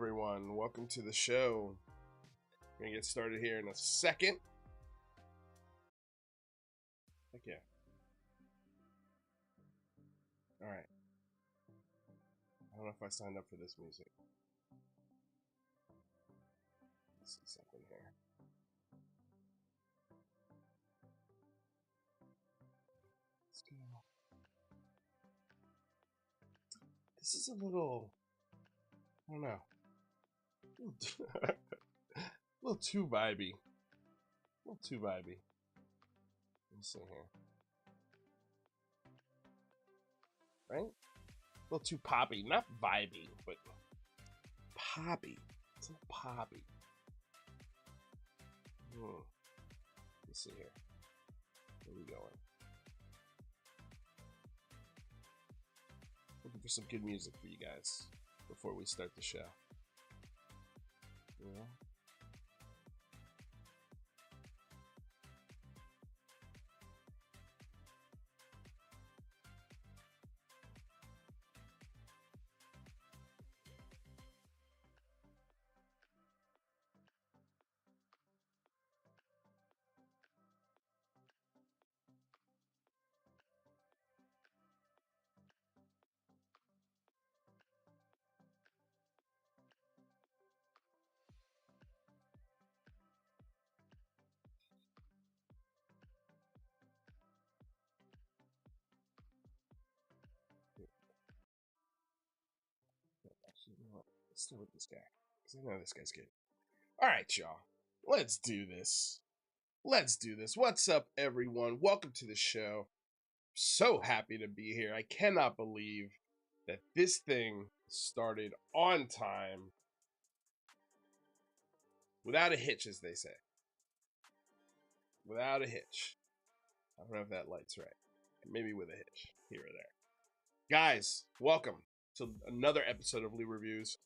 everyone. Welcome to the show. We're gonna get started here in a second. Heck yeah. All right. I don't know if I signed up for this music. Let's see something here. Let's go. This is a little, I don't know, a little too vibey. A little too vibey. Let's see here. Right? A little too poppy. Not vibey, but poppy. It's a little poppy. Let's see here. Where are we going? Looking for some good music for you guys before we start the show. Yeah. Let's start with this guy, because I know this guy's good. All right, y'all. Let's do this. Let's do this. What's up, everyone? Welcome to the show. So happy to be here. I cannot believe that this thing started on time. Without a hitch, as they say. Without a hitch. I don't know if that light's right. Maybe with a hitch, here or there. Guys, welcome to another episode of Lee Reviews.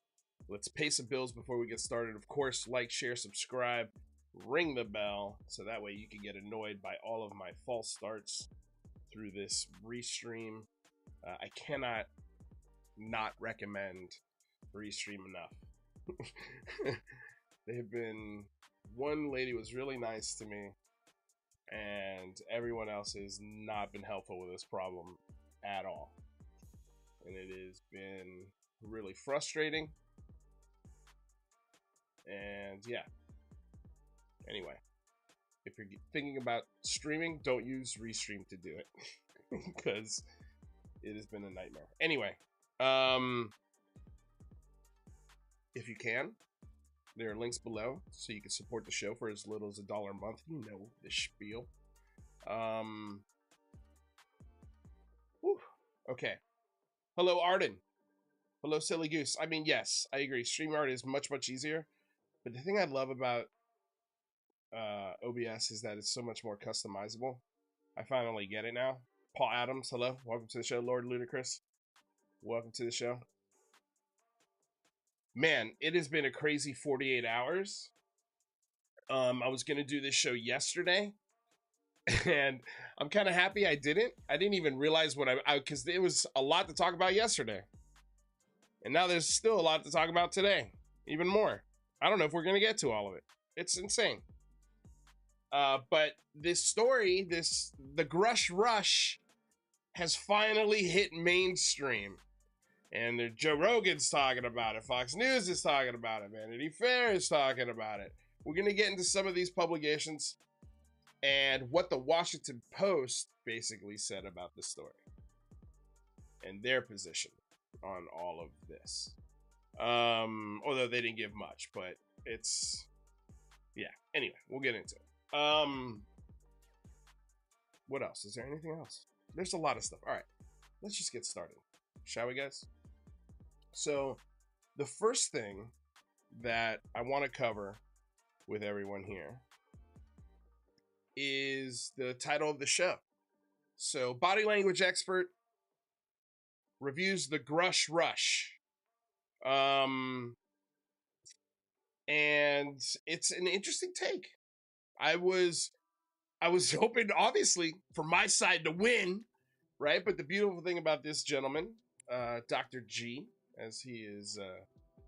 Let's pay some bills before we get started. Of course, like, share, subscribe, ring the bell, so that way you can get annoyed by all of my false starts through this restream. I cannot not recommend restream enough. They've been, one lady was really nice to me, and everyone else has not been helpful with this problem at all. And it has been really frustrating. And yeah. Anyway, if you're thinking about streaming, don't use Restream to do it. Because it has been a nightmare. Anyway, if you can, there are links below so you can support the show for as little as $1 a month. You know the spiel. Okay. Hello, Arden. Hello, Silly Goose. I mean, yes, I agree. StreamYard is much, much easier. But the thing I love about OBS is that it's so much more customizable. I finally get it now. Paul Adams, hello. Welcome to the show. Lord Ludacris, welcome to the show. Man, it has been a crazy 48 hours. I was going to do this show yesterday. And I'm kind of happy I didn't. I didn't even realize what because there was a lot to talk about yesterday. And now there's still a lot to talk about today. Even more. I don't know if we're going to get to all of it. It's insane. But this story, the Grusg Rush has finally hit mainstream. And Joe Rogan's talking about it. Fox News is talking about it. Vanity Fair is talking about it. We're going to get into some of these publications and what the Washington Post basically said about the story and their position on all of this. Although they didn't give much, but it's, yeah. Anyway, we'll get into it. What else? Is there anything else? There's a lot of stuff. All right, let's just get started, shall we, guys? So the first thing that I want to cover with everyone here is the title of the show. So, body language expert reviews the Grusg Rush. And it's an interesting take. I was hoping, obviously, for my side to win, right? But the beautiful thing about this gentleman, Dr. G, as he is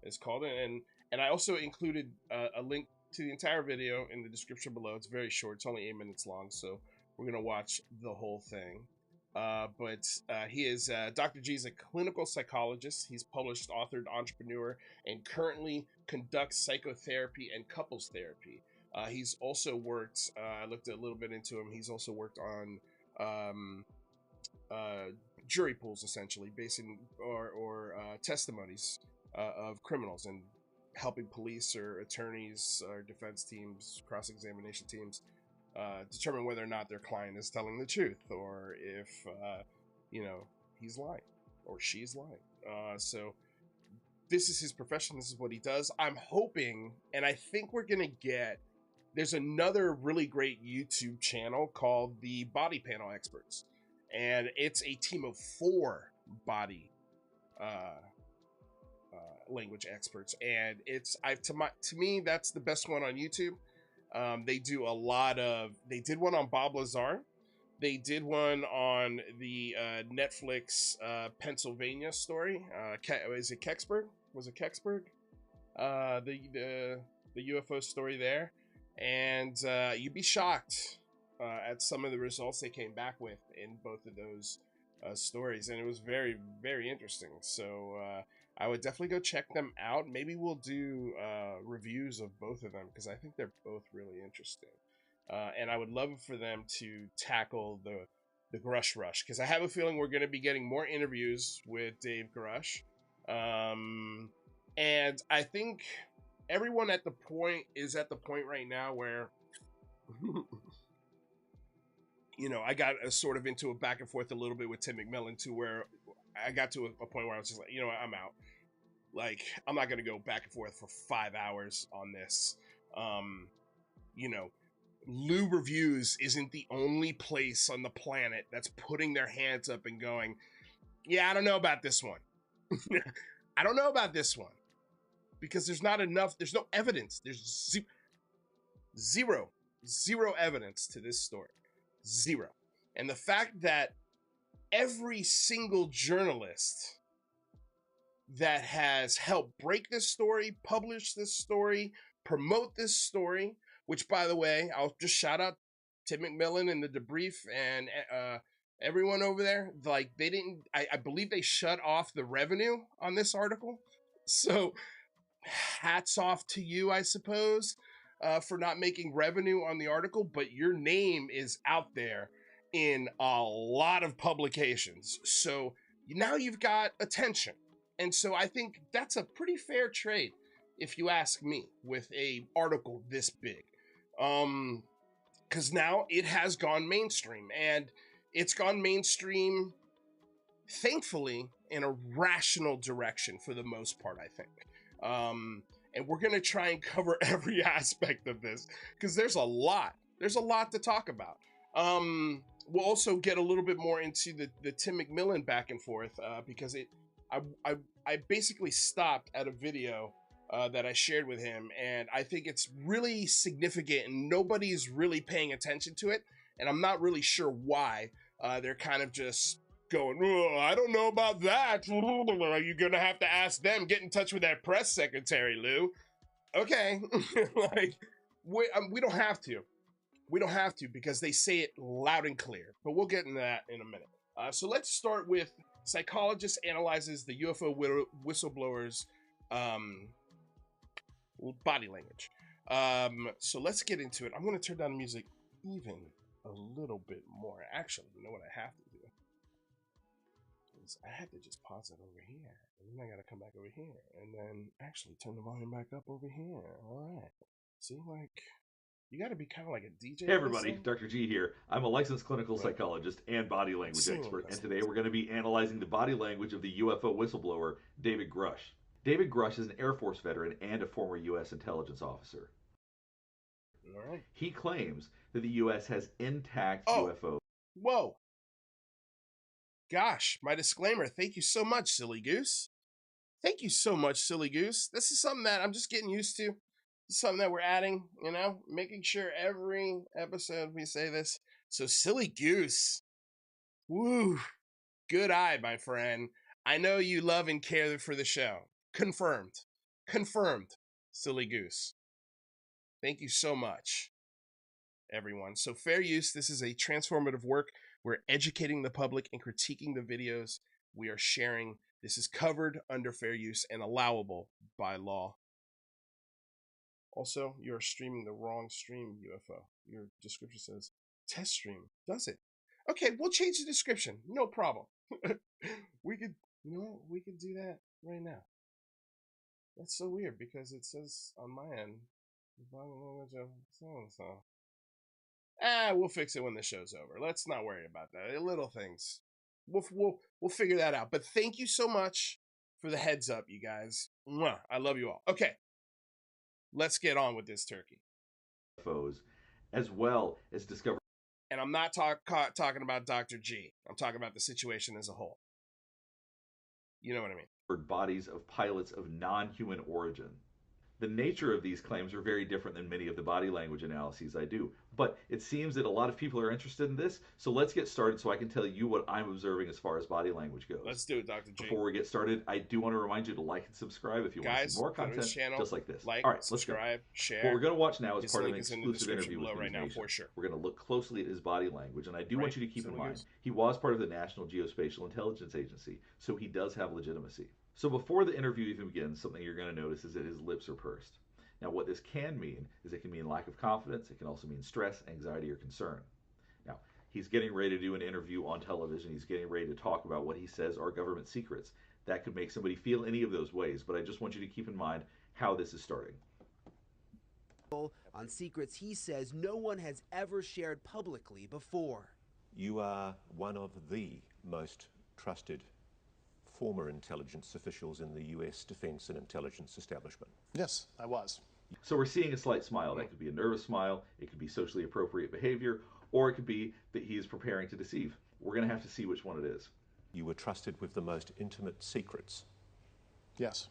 It's called, and I also included a link to the entire video in the description below. It's very short. It's only 8 minutes long, so we're gonna watch the whole thing. But he is Dr. G is a clinical psychologist. He's published, authored, entrepreneur, and currently conducts psychotherapy and couples therapy. He's also worked. I looked a little bit into him. He's also worked on jury pools, essentially, basing or testimonies of criminals and helping police or attorneys or defense teams, cross-examination teams, determine whether or not their client is telling the truth, or if he's lying or she's lying. So this is his profession. This is what he does. I'm hoping, and I think we're gonna get. There's another really great YouTube channel called the Body Panel Experts, and it's a team of 4 body language experts, and it's to me that's the best one on YouTube. They do a lot of. They did one on Bob Lazar. They did one on the Netflix Pennsylvania story. Is it Kecksburg? Was it Kecksburg? The UFO story there, and you'd be shocked at some of the results they came back with in both of those stories, and it was very, very interesting. So I would definitely go check them out. Maybe we'll do reviews of both of them, because I think they're both really interesting. And I would love for them to tackle the Grusg Rush, because I have a feeling we're going to be getting more interviews with Dave Grusch. And I think everyone is at the point right now where I got sort of into a back and forth a little bit with Tim McMillan, to where I got to a point where I was just like, I'm out. Like, I'm not going to go back and forth for 5 hours on this. Lou Reviews isn't the only place on the planet that's putting their hands up and going, yeah, I don't know about this one. I don't know about this one. Because there's not enough, there's no evidence. There's zero evidence to this story. Zero. And the fact that every single journalist that has helped break this story, publish this story, promote this story, which, by the way, I'll just shout out Tim McMillan and the Debrief and everyone over there. Like, they didn't, I believe they shut off the revenue on this article. So hats off to you, I suppose, for not making revenue on the article, but your name is out there in a lot of publications. So now you've got attention. And so I think that's a pretty fair trade, if you ask me, with a article this big. Because now it has gone mainstream, and it's gone mainstream, thankfully, in a rational direction for the most part, I think. And we're going to try and cover every aspect of this, because there's a lot to talk about. We'll also get a little bit more into the Tim McMillan back and forth, because I basically stopped at a video that I shared with him, and I think it's really significant, and nobody's really paying attention to it, and I'm not really sure why. They're kind of just going, oh, I don't know about that. You're gonna have to ask them. Get in touch with that press secretary, Lou. Okay, like we don't have to. We don't have to, because they say it loud and clear. But we'll get into that in a minute. So let's start with Psychologist analyzes the UFO whistleblower's body language. So let's get into it. I'm going to turn down the music even a little bit more. Actually, you know what I have to do? Is I had to just pause it over here. And then I got to come back over here. And then actually turn the volume back up over here. All right. See, like, you got to be kind of like a DJ. Hey everybody, Dr. G here. I'm a licensed clinical psychologist and body language expert, and today we're going to be analyzing the body language of the UFO whistleblower, David Grusch. David Grusch is an Air Force veteran and a former U.S. intelligence officer. All right. He claims that the U.S. has intact UFOs. Whoa. Gosh, my disclaimer. Thank you so much, Silly Goose. Thank you so much, Silly Goose. This is something that I'm just getting used to. Something that we're adding, making sure every episode we say this. So, Silly Goose, woo, good eye, my friend. I know you love and care for the show. Confirmed. Confirmed, silly goose. Thank you so much, everyone. So fair use, this is a transformative work. We're educating the public and critiquing the videos we are sharing. This is covered under fair use and allowable by law. Also, you're streaming the wrong stream, UFO. Your description says test stream. Does it? Okay, we'll change the description. No problem. we could, we could do that right now. That's so weird because it says on my end, so. We'll fix it when the show's over. Let's not worry about that. Little things. We'll figure that out. But thank you so much for the heads up, you guys. Mwah. I love you all. Okay, let's get on with this turkey. UFOs, as well as discover. And I'm not talking about Dr. G. I'm talking about the situation as a whole. You know what I mean? Bodies of pilots of non-human origin. The nature of these claims are very different than many of the body language analyses I do, but it seems that a lot of people are interested in this, so let's get started so I can tell you what I'm observing as far as body language goes. Let's do it, Dr. G. Before we get started, I do want to remind you to like and subscribe if you want to see more content channel, just like this. Like, all right, subscribe, let's go. share. What we're going to watch now is part of an is exclusive interview with right now, for sure. We're going to look closely at his body language, and I do want you to keep in mind, he was part of the National Geospatial Intelligence Agency, so he does have legitimacy. So before the interview even begins, something you're going to notice is that his lips are pursed. Now, what this can mean is it can mean lack of confidence. It can also mean stress, anxiety, or concern. Now, he's getting ready to do an interview on television. He's getting ready to talk about what he says are government secrets. That could make somebody feel any of those ways, but I just want you to keep in mind how this is starting. On secrets he says no one has ever shared publicly before. You are one of the most trusted former intelligence officials in the US defense and intelligence establishment. Yes, I was. So we're seeing a slight smile. That could be a nervous smile, it could be socially appropriate behavior, or it could be that he is preparing to deceive. We're going to have to see which one it is. You were trusted with the most intimate secrets. Yes.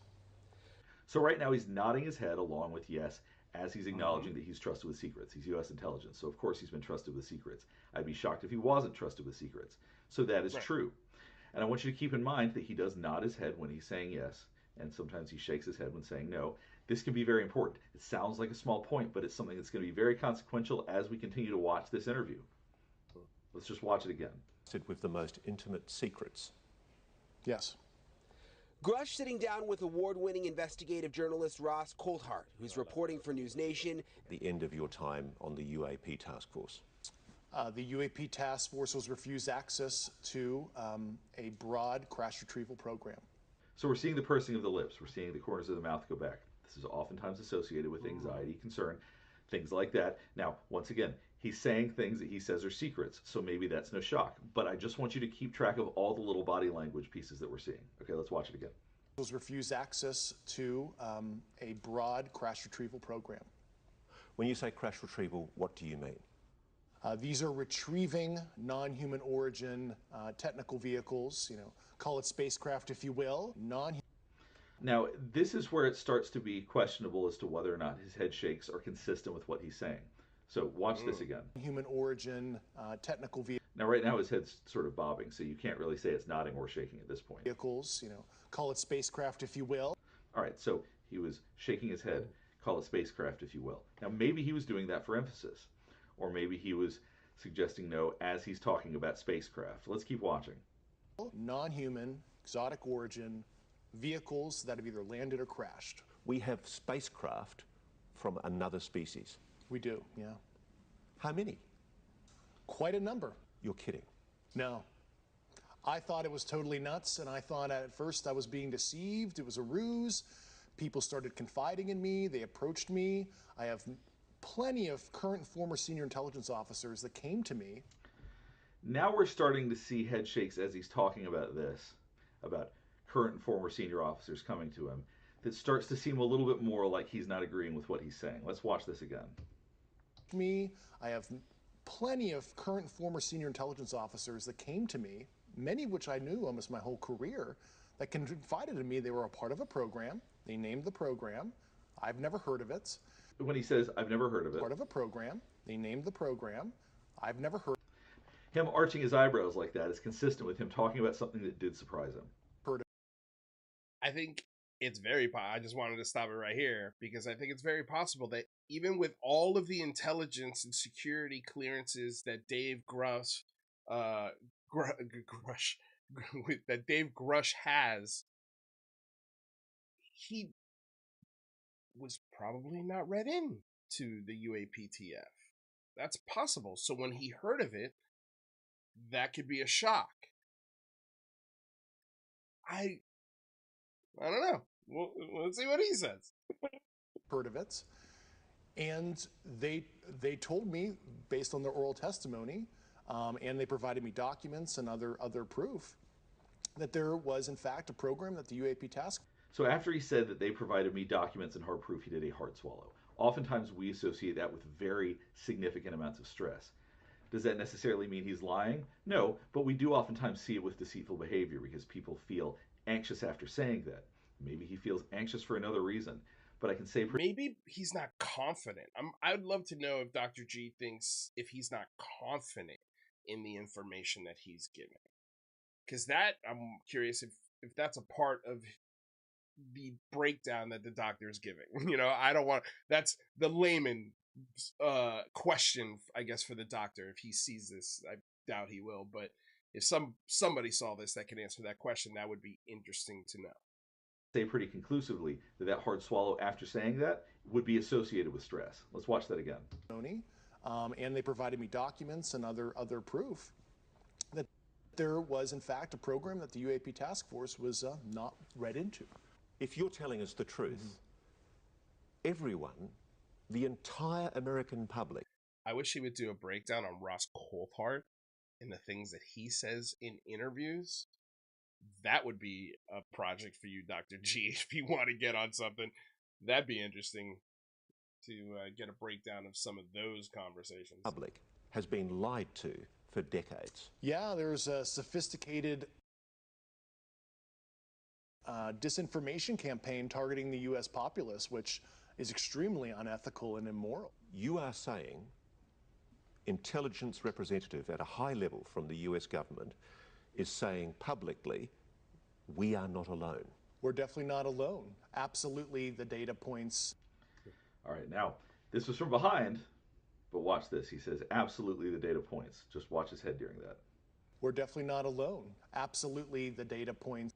So right now he's nodding his head along with yes, as he's acknowledging that he's trusted with secrets. He's U.S. intelligence, so of course he's been trusted with secrets. I'd be shocked if he wasn't trusted with secrets. So that is true. And I want you to keep in mind that he does nod his head when he's saying yes, and sometimes he shakes his head when saying no. This can be very important. It sounds like a small point, but it's something that's going to be very consequential as we continue to watch this interview. Let's just watch it again. With the most intimate secrets. Yes. Grush sitting down with award-winning investigative journalist Ross Coulthart, who's reporting for News Nation. The end of your time on the UAP task force. The UAP task force was refused access to a broad crash retrieval program. So we're seeing the pursing of the lips. We're seeing the corners of the mouth go back. This is oftentimes associated with anxiety, concern, things like that. Now, once again, he's saying things that he says are secrets, so maybe that's no shock. But I just want you to keep track of all the little body language pieces that we're seeing. Okay, let's watch it again. Was refused access to a broad crash retrieval program. When you say crash retrieval, what do you mean? These are retrieving non-human origin technical vehicles, call it spacecraft if you will, Now, this is where it starts to be questionable as to whether or not his head shakes are consistent with what he's saying. So watch this again. Human origin technical vehicles. Now, right now his head's sort of bobbing, so you can't really say it's nodding or shaking at this point. Vehicles, call it spacecraft if you will. All right, so he was shaking his head, call it spacecraft if you will. Now, maybe he was doing that for emphasis, or maybe he was suggesting no as he's talking about spacecraft. Let's keep watching. Non-human, exotic origin vehicles that have either landed or crashed. We have spacecraft from another species. We do, yeah. How many? Quite a number. You're kidding. No. I thought it was totally nuts, and I thought at first I was being deceived. It was a ruse. People started confiding in me. They approached me. I have plenty of current and former senior intelligence officers that came to me. Now we're starting to see head shakes as he's talking about this, about current and former senior officers coming to him, that starts to seem a little bit more like he's not agreeing with what he's saying. Let's watch this again. I have plenty of current and former senior intelligence officers that came to me, many of which I knew almost my whole career, that confided in me they were a part of a program. They named the program. I've never heard of it. When he says, I've never heard of it. Part of a program. They named the program. I've never heard. Him arching his eyebrows like that is consistent with him talking about something that did surprise him. I think it's very I just wanted to stop it right here because I think it's very possible that even with all of the intelligence and security clearances that Dave Grusch Grush that Dave Grusch has, he was probably not read in to the UAPTF. That's possible. So when he heard of it, that could be a shock. I don't know. Let's see what he says. Heard of it, and they told me based on their oral testimony, and they provided me documents and other proof that there was in fact a program that the UAP task. So after he said that they provided me documents and hard proof, he did a hard swallow. Oftentimes we associate that with very significant amounts of stress. Does that necessarily mean he's lying? No, but we do oftentimes see it with deceitful behavior because people feel anxious after saying that. Maybe he feels anxious for another reason. But I can say maybe he's not confident. I'd love to know if Dr. G thinks if he's not confident in the information that he's giving. Because that, I'm curious if that's a part of the breakdown that the doctor is giving. You know, I don't want, that's the layman question, I guess, for the doctor. If he sees this, I doubt he will, but if somebody saw this that can answer that question, that would be interesting to know. Say pretty conclusively that that hard swallow after saying that would be associated with stress. Let's watch that again. And they provided me documents and other proof that there was in fact a program that the UAP task force was not read into. If you're telling us the truth, everyone, the entire American public. I wish he would do a breakdown on Ross Coulthart and the things that he says in interviews. That would be a project for you, Dr. G, if you want to get on something. That'd be interesting to get a breakdown of some of those conversations. Public has been lied to for decades. Yeah, there's a sophisticated disinformation campaign targeting the U.S. populace, which is extremely unethical and immoral. You are saying intelligence representative at a high level from the US government is saying publicly, we are not alone. We're definitely not alone. Absolutely, the data points. All right, now, this was from behind, but watch this. He says, absolutely the data points. Just watch his head during that. We're definitely not alone. Absolutely, the data points.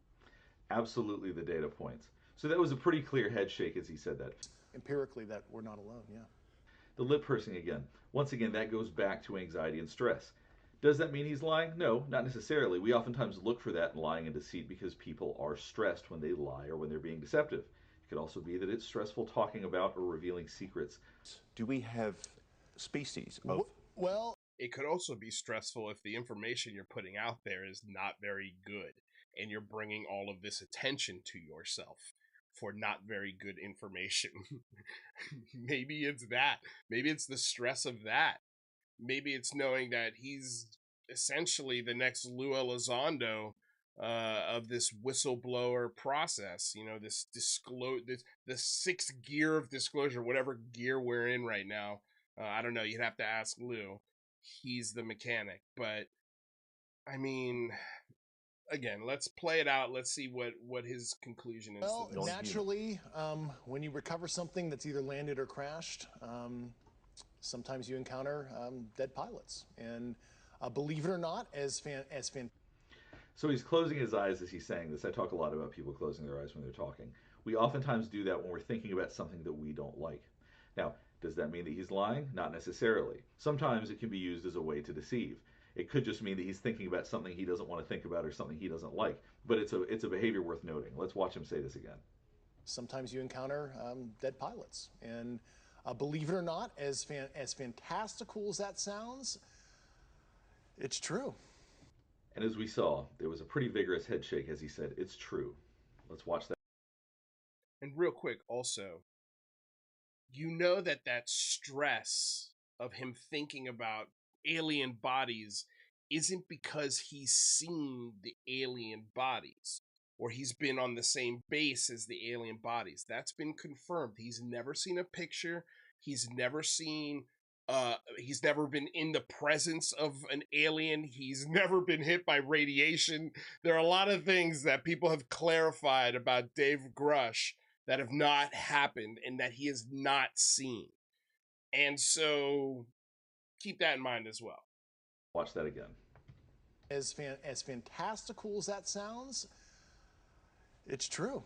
Absolutely the data points. So that was a pretty clear head shake as he said that. Empirically, that we're not alone, yeah. The lip pursing again. Once again, that goes back to anxiety and stress. Does that mean he's lying? No, not necessarily. We oftentimes look for that in lying and deceit because people are stressed when they lie or when they're being deceptive. It could also be that it's stressful talking about or revealing secrets. Do we have species of... Well, it could also be stressful if the information you're putting out there is not very good and you're bringing all of this attention to yourself for not very good information. Maybe it's that. Maybe it's the stress of that. Maybe it's knowing that he's essentially the next Lou Elizondo of this whistleblower process. You know, this the sixth gear of disclosure, whatever gear we're in right now. I don't know. You'd have to ask Lou. He's the mechanic. But, I mean, again, let's play it out. Let's see what his conclusion is. Well, naturally, when you recover something that's either landed or crashed, sometimes you encounter dead pilots. And believe it or not, So he's closing his eyes as he's saying this. I talk a lot about people closing their eyes when they're talking. We oftentimes do that when we're thinking about something that we don't like. Now, does that mean that he's lying? Not necessarily. Sometimes it can be used as a way to deceive. It could just mean that he's thinking about something he doesn't want to think about or something he doesn't like. But it's a behavior worth noting. Let's watch him say this again. Sometimes you encounter dead pilots. And believe it or not, as fantastical as that sounds, it's true. And as we saw, there was a pretty vigorous head shake as he said, it's true. Let's watch that. And real quick, also, you know that stress of him thinking about alien bodies isn't because he's seen the alien bodies or he's been on the same base as the alien bodies. That's been confirmed. He's never seen a picture. He's never seen He's never been in the presence of an alien. He's never been hit by radiation. There are a lot of things that people have clarified about Dave Grusch that have not happened and that he has not seen. And so keep that in mind as well. Watch that again. As fantastical as that sounds, it's true.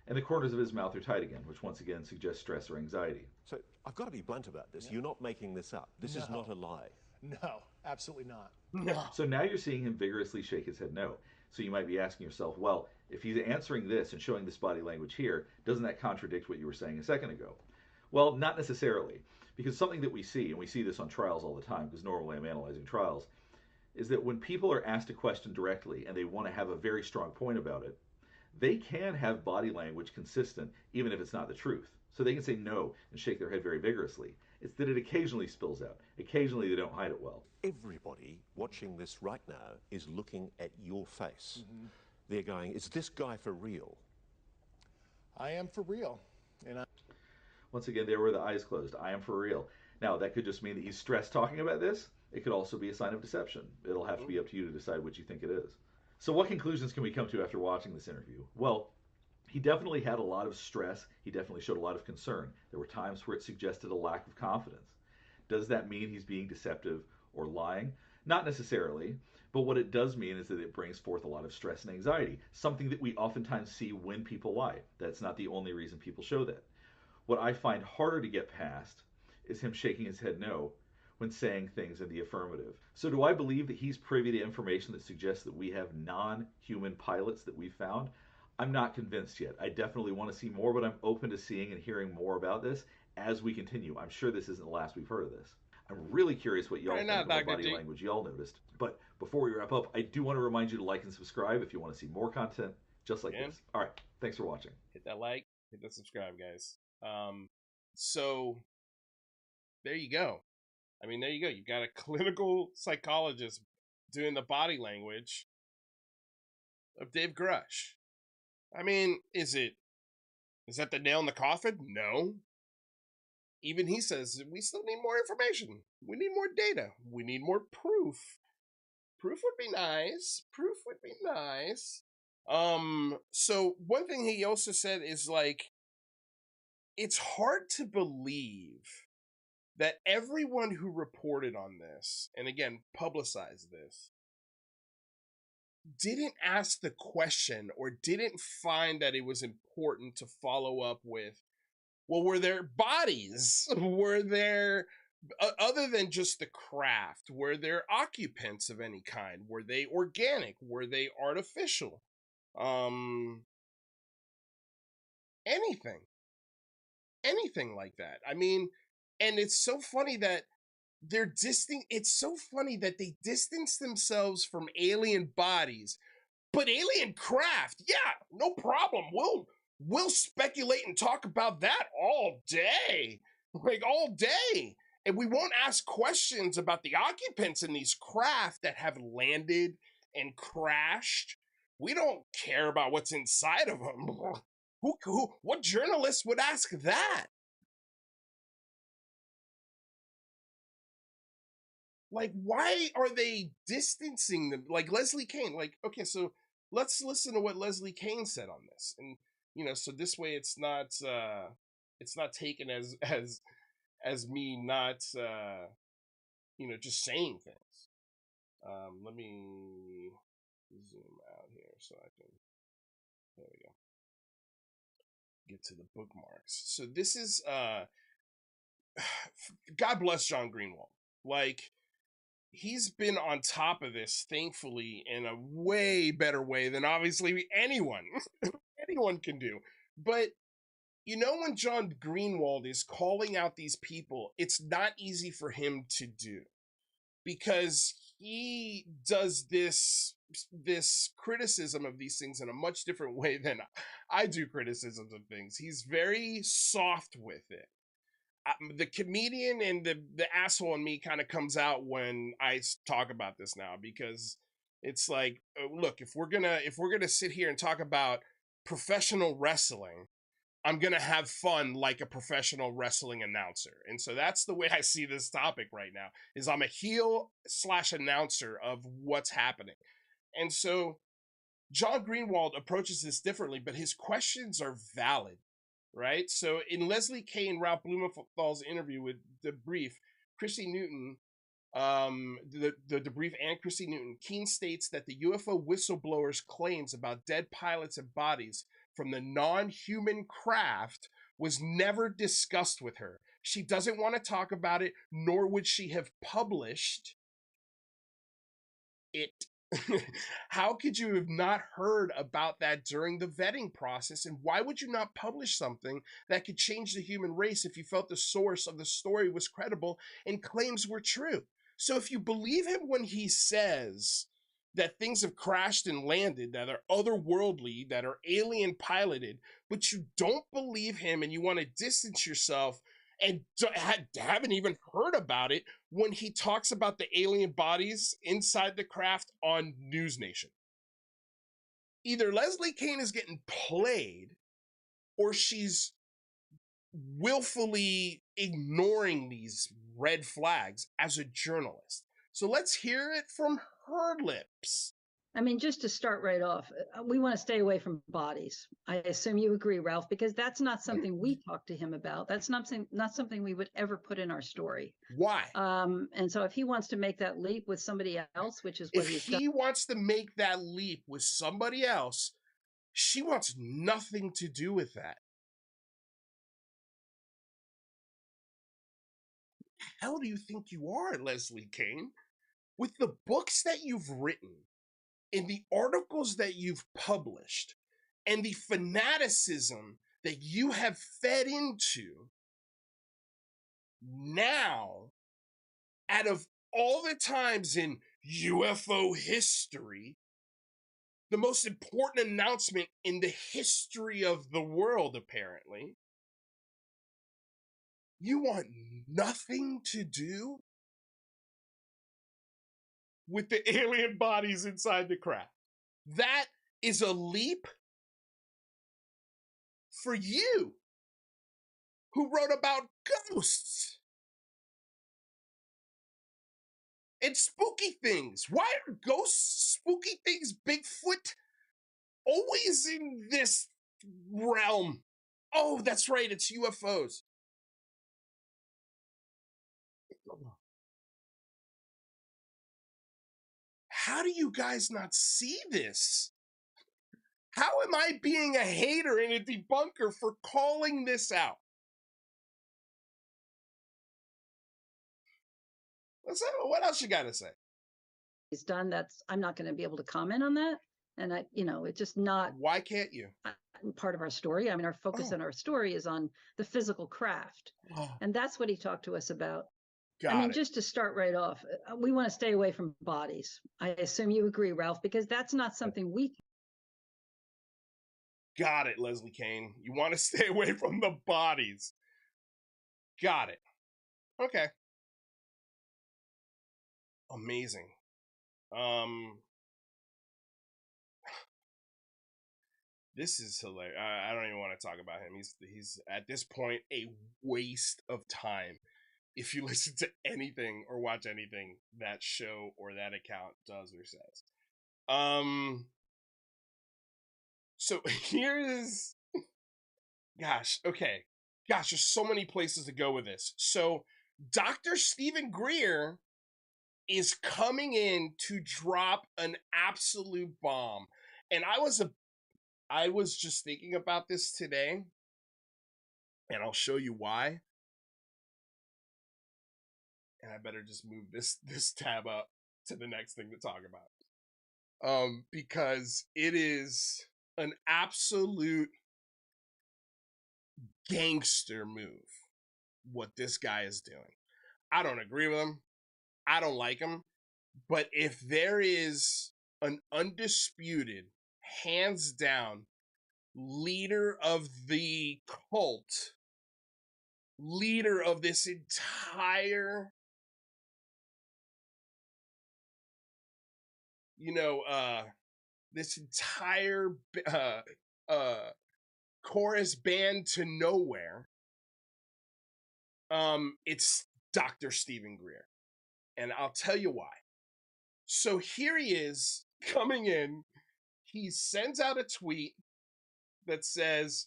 And the corners of his mouth are tight again, which once again suggests stress or anxiety. So I've got to be blunt about this. You're not making this up. This is not a lie. No, absolutely not. No. So now you're seeing him vigorously shake his head no. So you might be asking yourself, well, if he's answering this and showing this body language here, doesn't that contradict what you were saying a second ago? Well, not necessarily, because something that we see, and we see this on trials all the time, because normally I'm analyzing trials, is that when people are asked a question directly and they want to have a very strong point about it, they can have body language consistent even if it's not the truth. So they can say no and shake their head very vigorously. It's that it occasionally spills out. Occasionally they don't hide it well. Everybody watching this right now is looking at your face. They're going, is this guy for real? I am for real. And Once again, there were the eyes closed. I am for real. Now, that could just mean that he's stressed talking about this. It could also be a sign of deception. It'll have to be up to you to decide what you think it is. So what conclusions can we come to after watching this interview? Well, he definitely had a lot of stress. He definitely showed a lot of concern. There were times where it suggested a lack of confidence. Does that mean he's being deceptive or lying? Not necessarily, but what it does mean is that it brings forth a lot of stress and anxiety, something that we oftentimes see when people lie. That's not the only reason people show that. What I find harder to get past is him shaking his head no when saying things in the affirmative. So do I believe that he's privy to information that suggests that we have non-human pilots that we've found? I'm not convinced yet. I definitely want to see more, but I'm open to seeing and hearing more about this as we continue. I'm sure this isn't the last we've heard of this. I'm really curious what y'all think of the body language y'all noticed. But before we wrap up, I do want to remind you to like and subscribe if you want to see more content just like this. All right, thanks for watching. Hit that like, hit that subscribe, guys. So there you go. I mean, there you go. You've got a clinical psychologist doing the body language of Dave Grusch. I mean, is that the nail in the coffin? No. Even he says we still need more information. We need more data. We need more proof. Proof would be nice. Proof would be nice. So one thing he also said is like, it's hard to believe that everyone who reported on this, and again, publicized this, didn't ask the question or didn't find that it was important to follow up with, well, were there bodies? Were there, other than just the craft, were there occupants of any kind? Were they organic? Were they artificial? Anything like that. I mean, and it's so funny that it's so funny that they distance themselves from alien bodies, but alien craft, yeah, no problem. We'll speculate and talk about that all day. Like all day. And we won't ask questions about the occupants in these craft that have landed and crashed. We don't care about what's inside of them. What journalist would ask that? Like, why are they distancing them? Like Leslie Kean, like, okay, so let's listen to what Leslie Kean said on this. And, so this way it's not taken as me not, just saying things. Let me zoom out here so I can, there we go. Get to the bookmarks. So this is, God bless John Greenwald. Like, he's been on top of this, thankfully, in a way better way than obviously anyone can do. But, when John Greenwald is calling out these people, it's not easy for him to do because he does this criticism of these things in a much different way than I do criticisms of things. He's very soft with it. The comedian and the asshole in me kind of comes out when I talk about this now, because it's like, look, if we're gonna sit here and talk about professional wrestling, I'm going to have fun like a professional wrestling announcer. And so that's the way I see this topic right now, is I'm a heel / announcer of what's happening. And so John Greenwald approaches this differently, but his questions are valid, right? So in Leslie Kay and Ralph Blumenthal's interview with Debrief, Chrissy Newton, the Debrief and Chrissy Newton, Keene states that the UFO whistleblower's claims about dead pilots and bodies from the non-human craft was never discussed with her. She doesn't want to talk about it, nor would she have published it. How could you have not heard about that during the vetting process? And why would you not publish something that could change the human race if you felt the source of the story was credible and claims were true? So if you believe him when he says that things have crashed and landed, that are otherworldly, that are alien piloted, but you don't believe him and you want to distance yourself and haven't even heard about it when he talks about the alien bodies inside the craft on News Nation. Either Leslie Kane is getting played or she's willfully ignoring these red flags as a journalist. So let's hear it from her lips. I mean, just to start right off, we want to stay away from bodies. I assume you agree, Ralph, because that's not something we talk to him about. That's not something we would ever put in our story. Why? And so if he wants to make that leap with somebody else, which is what if he wants to make that leap with somebody else, she wants nothing to do with that. How do you think you are, Leslie Kane? With the books that you've written, in the articles that you've published, and the fanaticism that you have fed into, now, out of all the times in UFO history, the most important announcement in the history of the world, apparently, you want nothing to do with the alien bodies inside the craft. That is a leap for you, who wrote about ghosts and spooky things. Why are ghosts, spooky things, Bigfoot always in this realm? Oh, that's right, it's UFOs. How do you guys not see this? How am I being a hater and a debunker for calling this out? What else you got to say? He's done. I'm not going to be able to comment on that. And it's just not. Why can't you? Part of our story. I mean, our focus in our story is on the physical craft. And that's what he talked to us about. Just to start right off, we want to stay away from bodies. I assume you agree, Ralph, because that's not something we. Got it, Leslie Kane. You want to stay away from the bodies. Got it. Okay. Amazing. This is hilarious. I don't even want to talk about him. He's at this point a waste of time. If you listen to anything or watch anything that show or that account does or says. So here's, gosh, okay. Gosh, there's so many places to go with this. So Dr. Stephen Greer is coming in to drop an absolute bomb. And I was just thinking about this today, and I'll show you why. And I better just move this tab up to the next thing to talk about. Because it is an absolute gangster move, what this guy is doing. I don't agree with him. I don't like him. But if there is an undisputed, hands down, leader of the cult, leader of this entire, this entire chorus band to nowhere. It's Dr. Stephen Greer. And I'll tell you why. So here he is coming in. He sends out a tweet that says,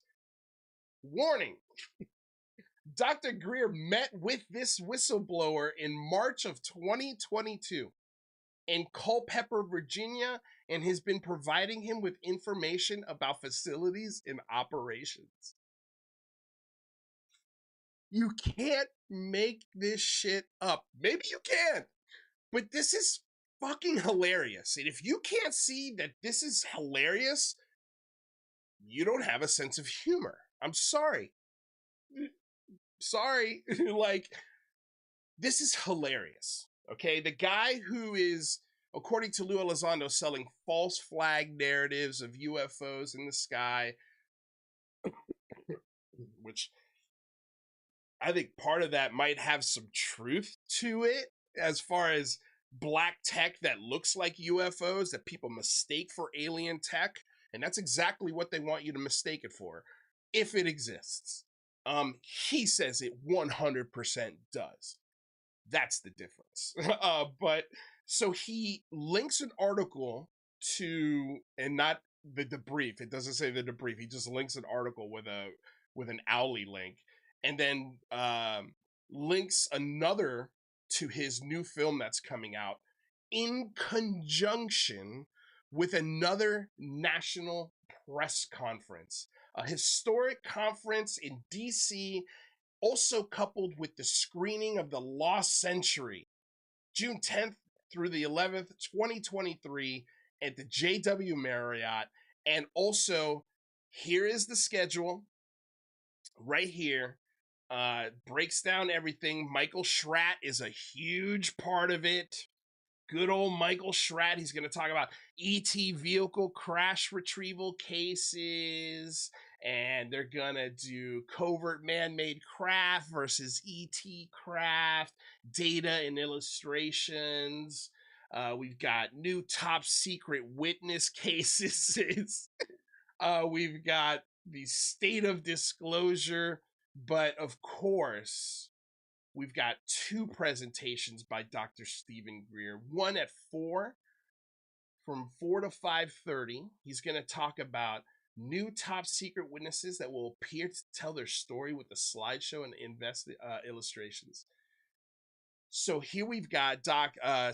warning, Dr. Greer met with this whistleblower in March of 2022 in Culpeper, Virginia, and has been providing him with information about facilities and operations. You can't make this shit up. Maybe you can, but this is fucking hilarious. And if you can't see that this is hilarious, you don't have a sense of humor. I'm sorry. Sorry. Like, this is hilarious. Okay, the guy who is, according to Lou Elizondo, selling false flag narratives of UFOs in the sky, which I think part of that might have some truth to it, as far as black tech that looks like UFOs that people mistake for alien tech, and that's exactly what they want you to mistake it for, if it exists. He says it 100% does. That's the difference. But so he links an article to, and not the debrief. It doesn't say the debrief. He just links an article with an Owly link, and then links another to his new film that's coming out in conjunction with another national press conference, a historic conference in DC, also coupled with the screening of The Lost Century, June 10th through the 11th, 2023, at the JW Marriott. And also, here is the schedule right here. Breaks down everything. Michael Schratt is a huge part of it. Good old Michael Schratt. He's going to talk about ET vehicle crash retrieval cases, and they're going to do covert man-made craft versus ET craft, data and illustrations. We've got new top secret witness cases. We've got the state of disclosure, but of course, we've got two presentations by Dr. Stephen Greer. One at 4, from 4 to 5:30. He's going to talk about new top secret witnesses that will appear to tell their story with the slideshow and illustrations. So here we've got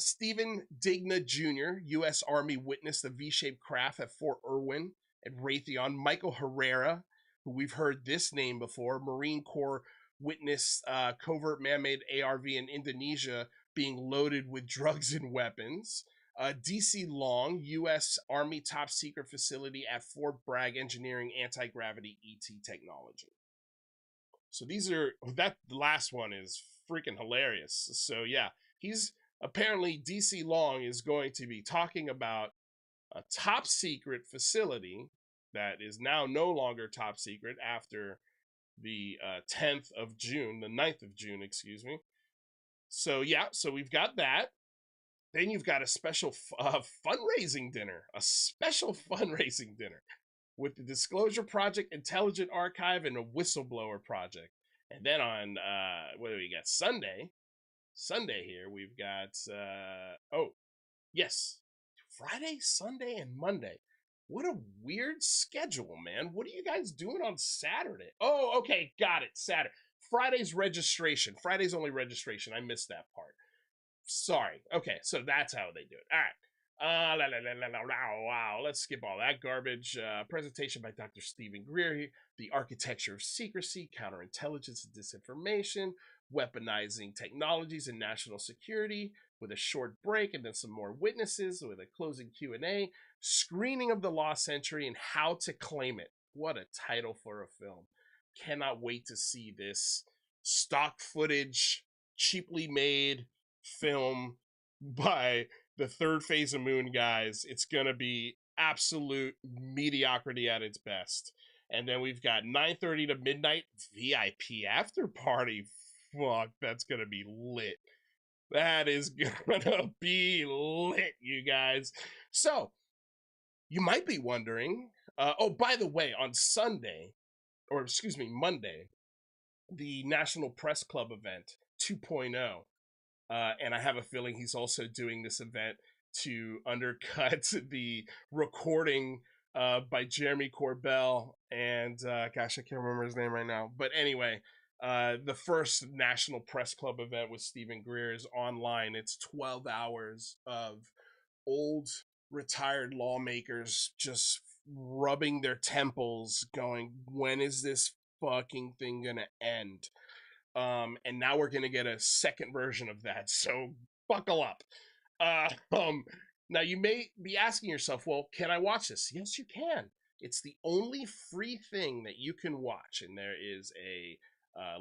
Stephen Digna Jr., U.S. Army witness the V-shaped craft at Fort Irwin at Raytheon. Michael Herrera, who we've heard this name before, Marine Corps witness covert man-made ARV in Indonesia being loaded with drugs and weapons. DC Long, U.S. Army top secret facility at Fort Bragg engineering anti-gravity ET technology. So the last one is freaking hilarious. So yeah, he's apparently, DC Long is going to be talking about a top secret facility that is now no longer top secret after the 9th of June, excuse me. So yeah, so we've got that. Then you've got a special fundraising dinner, with the Disclosure Project, Intelligent Archive, and a Whistleblower Project. And then on, what do we got? Sunday here, we've got, Friday, Sunday, and Monday. What a weird schedule, man. What are you guys doing on Saturday? Oh, okay, got it, Saturday. Friday's registration. Friday's only registration. I missed that part. Sorry. Okay, so that's how they do it. All right. Wow. Let's skip all that garbage. Presentation by Dr. Stephen Greer, The Architecture of Secrecy, Counterintelligence and Disinformation, Weaponizing Technologies and National Security, with a short break and then some more witnesses with a closing Q&A, screening of The Lost Century, and How to Claim It. What a title for a film. Cannot wait to see this stock footage, cheaply made film by the Third Phase of Moon guys. It's gonna be absolute mediocrity at its best. And then we've got 9:30 to midnight VIP after party. Fuck, that's gonna be lit. That is gonna be lit, you guys. So you might be wondering, oh, by the way, on Sunday, or excuse me, Monday, the National Press Club event 2.0. And I have a feeling he's also doing this event to undercut the recording by Jeremy Corbell and gosh, I can't remember his name right now. But anyway, the first National Press Club event with Stephen Greer is online. It's 12 hours of old retired lawmakers just rubbing their temples going, when is this fucking thing gonna end? And now we're gonna get a second version of that, so buckle up. Now you may be asking yourself, well, can I watch this? Yes, you can. It's the only free thing that you can watch, and there is a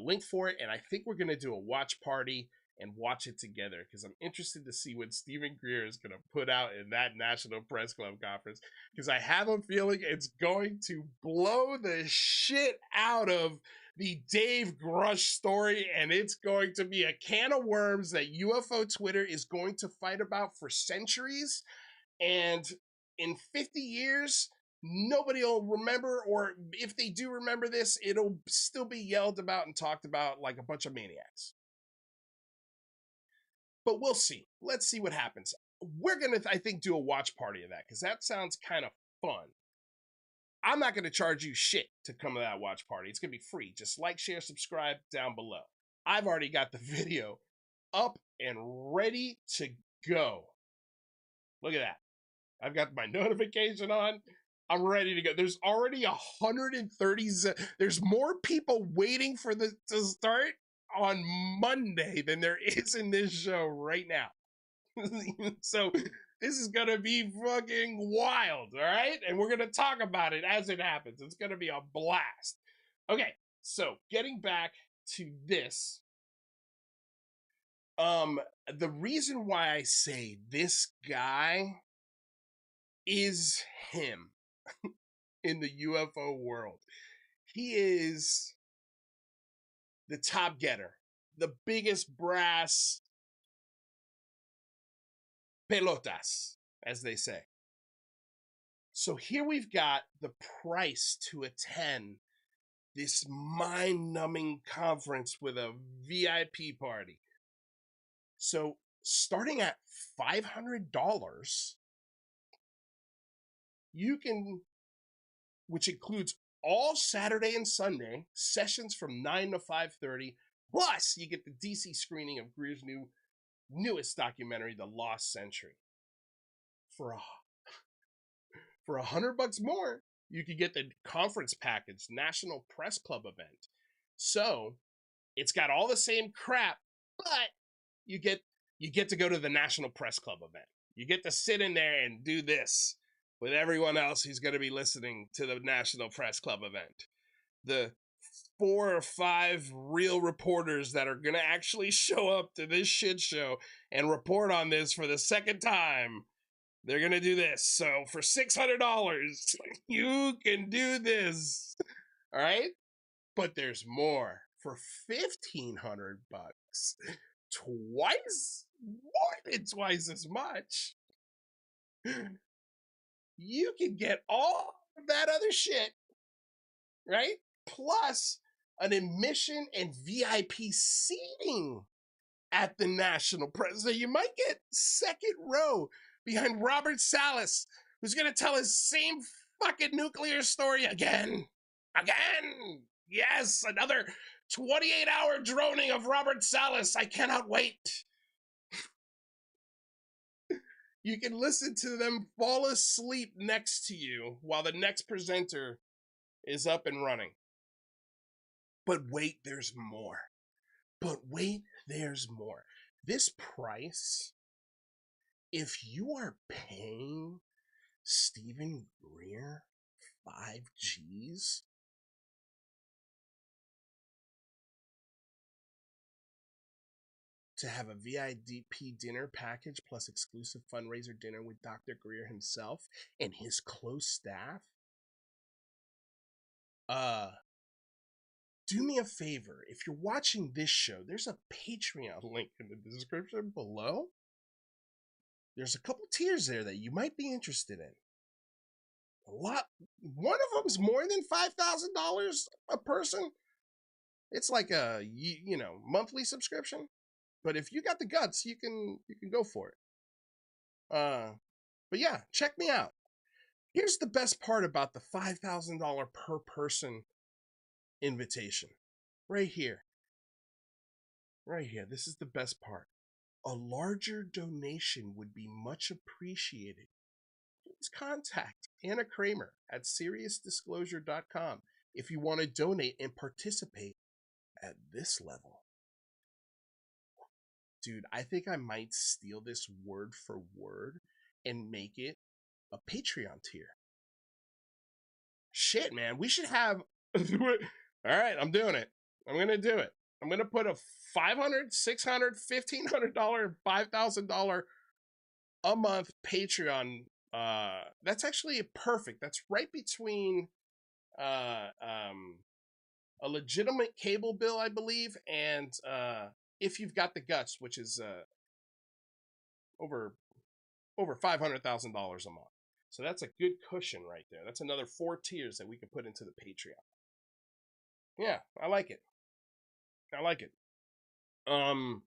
link for it, and I think we're gonna do a watch party and watch it together, because I'm interested to see what Stephen Greer is going to put out in that National Press Club conference, because I have a feeling it's going to blow the shit out of the Dave Grusch story, and it's going to be a can of worms that UFO Twitter is going to fight about for centuries, and in 50 years, nobody will remember, or if they do remember this, it'll still be yelled about and talked about like a bunch of maniacs. But we'll see. Let's see what happens. We're going to, I think, do a watch party of that, because that sounds kind of fun. I'm not going to charge you shit to come to that watch party. It's going to be free. Just like, share, subscribe down below. I've already got the video up and ready to go. Look at that. I've got my notification on. I'm ready to go. There's already 130. There's more people waiting for this to start on Monday than there is in this show right now. So this is gonna be fucking wild, all right? And we're gonna talk about it as it happens. It's gonna be a blast. Okay, so getting back to this, the reason why I say this guy is him in the UFO world. He is the top getter, the biggest brass pelotas, as they say. So here we've got the price to attend this mind-numbing conference with a VIP party. So starting at $500, you can, which includes all Saturday and Sunday sessions from 9 to 5:30, plus you get the DC screening of Greer's newest documentary, The Lost Century. For $100 more, you could get the conference package, National Press Club event. So it's got all the same crap, but you get to go to the National Press Club event. You get to sit in there and do this with everyone else who's going to be listening to the National Press Club event. The 4 or 5 real reporters that are going to actually show up to this shit show and report on this for the second time, they're going to do this. So for $600, you can do this. All right? But there's more. For $1,500, more than twice as much, you can get all of that other shit, right? Plus an admission and VIP seating at the National Press. So you might get second row behind Robert Salas, who's going to tell his same fucking nuclear story again. Yes, another 28-hour droning of Robert Salas. I cannot wait. You can listen to them fall asleep next to you while the next presenter is up and running. But wait, there's more. This price, if you are paying Stephen Greer 5Gs, to have a VIP dinner package plus exclusive fundraiser dinner with Dr. Greer himself and his close staff, do me a favor. If you're watching this show, there's a Patreon link in the description below. There's a couple tiers there that you might be interested in. A lot. One of them's more than $5,000 a person. It's like a monthly subscription. But if you got the guts, you can go for it. But yeah, check me out. Here's the best part about the $5,000 per person invitation. Right here. Right here. This is the best part. A larger donation would be much appreciated. Please contact Anna Kramer at SeriousDisclosure.com if you want to donate and participate at this level. Dude, I think I might steal this word for word and make it a Patreon tier. Shit, man. We should have... All right, I'm doing it. I'm going to do it. I'm going to put a $500, $600, $1,500, $5,000 a month Patreon. That's actually perfect. That's right between a legitimate cable bill, I believe, and if you've got the guts, which is over $500,000 a month. So that's a good cushion right there. That's another 4 tiers that we could put into the Patreon. Yeah, I like it. I like it. 5K.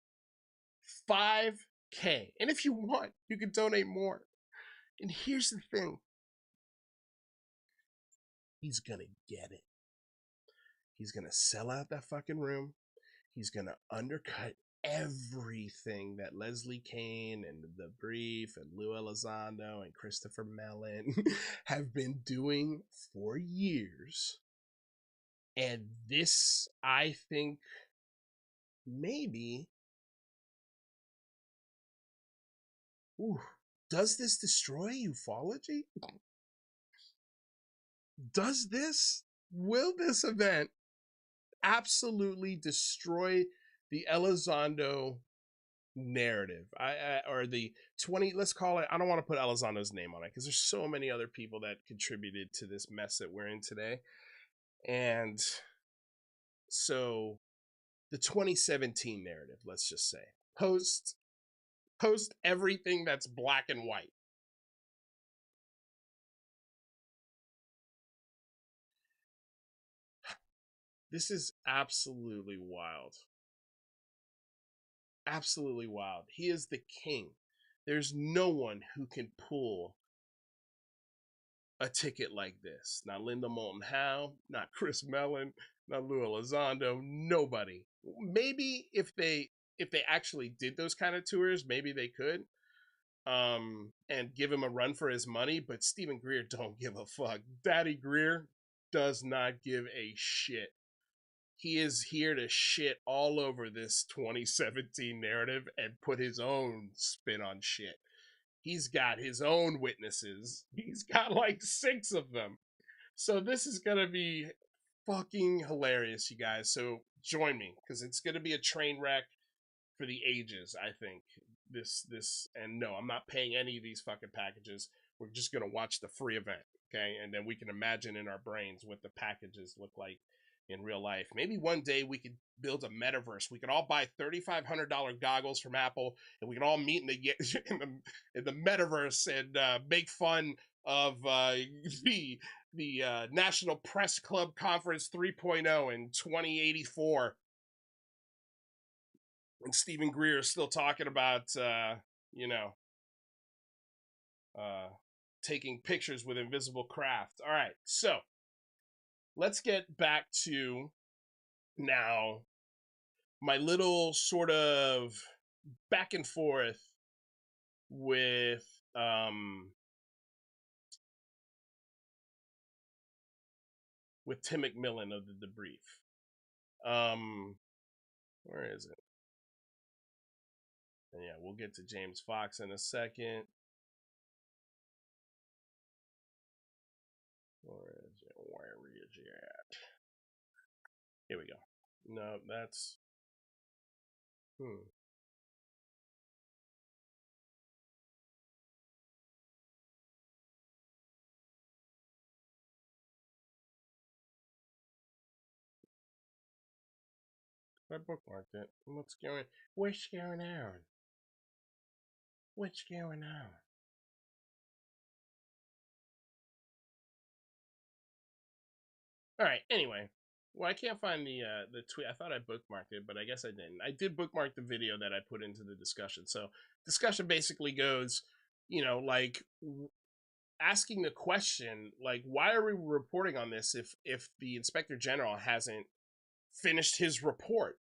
And if you want, you can donate more. And here's the thing. He's gonna get it. He's gonna sell out that fucking room. He's gonna undercut everything that Leslie Kane and The Brief and Lou Elizondo and Christopher Mellon have been doing for years. And this, I think, maybe... Ooh, does this destroy ufology? Will this event absolutely destroy the Elizondo narrative? Or the 20, let's call it, I don't want to put Elizondo's name on it because there's so many other people that contributed to this mess that we're in today. And so the 2017 narrative, let's just say, post everything that's black and white. This is absolutely wild. Absolutely wild. He is the king. There's no one who can pull a ticket like this. Not Linda Moulton Howe, not Chris Mellon, not Lou Elizondo, nobody. Maybe if they actually did those kind of tours, maybe they could. And give him a run for his money, but Stephen Greer don't give a fuck. Daddy Greer does not give a shit. He is here to shit all over this 2017 narrative and put his own spin on shit. He's got his own witnesses. He's got like 6 of them. So this is going to be fucking hilarious, you guys. So join me, because it's going to be a train wreck for the ages, I think. And no, I'm not paying any of these fucking packages. We're just going to watch the free event, okay? And then we can imagine in our brains what the packages look like in real life. Maybe one day we could build a metaverse. We could all buy $3,500 goggles from Apple, and we could all meet in the metaverse and make fun of the National Press Club Conference 3.0 in 2084. And Stephen Greer is still talking about, taking pictures with invisible craft. All right, so let's get back to now my little sort of back and forth with Tim McMillan of the Debrief. Where is it? And yeah, we'll get to James Fox in a second. Where is it at? Here we go. No, that's... I bookmarked it. What's going on? What's going on? All right. Anyway, well, I can't find the tweet. I thought I bookmarked it, but I guess I didn't. I did bookmark the video that I put into the discussion. So discussion basically goes, you know, like asking the question, like, why are we reporting on this if the Inspector General hasn't finished his report?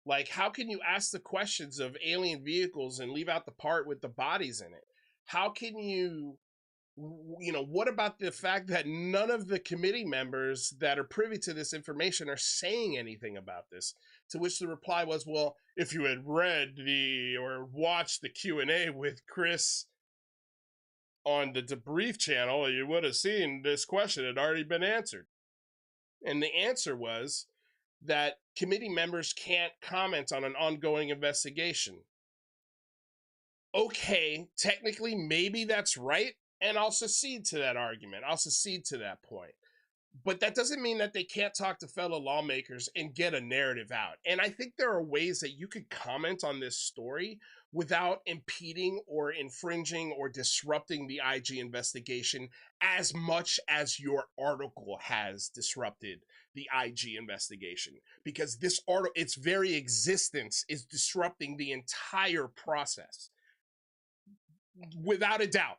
Like, how can you ask the questions of alien vehicles and leave out the part with the bodies in it? How can you, you know, what about the fact that none of the committee members that are privy to this information are saying anything about this? To which the reply was, well, if you had read or watched the Q&A with Chris on the Debrief channel, you would have seen this question had already been answered. And the answer was that committee members can't comment on an ongoing investigation. Okay, technically, maybe that's right, and I'll secede to that argument. I'll secede to that point. But that doesn't mean that they can't talk to fellow lawmakers and get a narrative out. And I think there are ways that you could comment on this story without impeding or infringing or disrupting the IG investigation as much as your article has disrupted the IG investigation. Because this article, its very existence is disrupting the entire process. Without a doubt.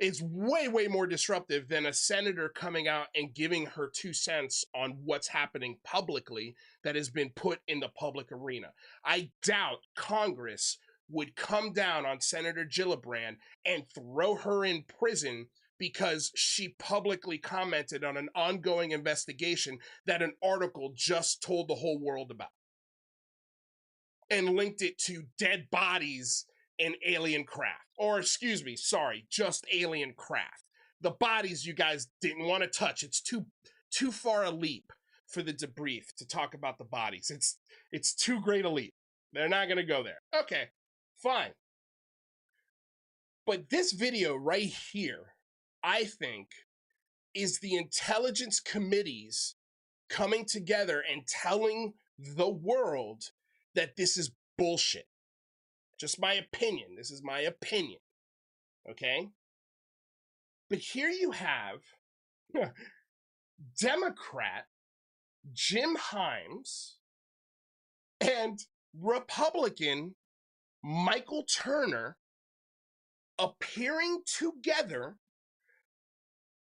It's way, way more disruptive than a senator coming out and giving her 2 cents on what's happening publicly that has been put in the public arena. I doubt Congress would come down on Senator Gillibrand and throw her in prison because she publicly commented on an ongoing investigation that an article just told the whole world about and linked it to dead bodies and alien craft. Or excuse me, sorry, just alien craft. The bodies you guys didn't want to touch. It's too far a leap for the debrief to talk about the bodies. It's too great a leap. They're not going to go there. Okay, fine. But this video right here, I think, is the intelligence committees coming together and telling the world that this is bullshit. Just my opinion. This is my opinion. Okay? But here you have Democrat Jim Himes and Republican Michael Turner appearing together.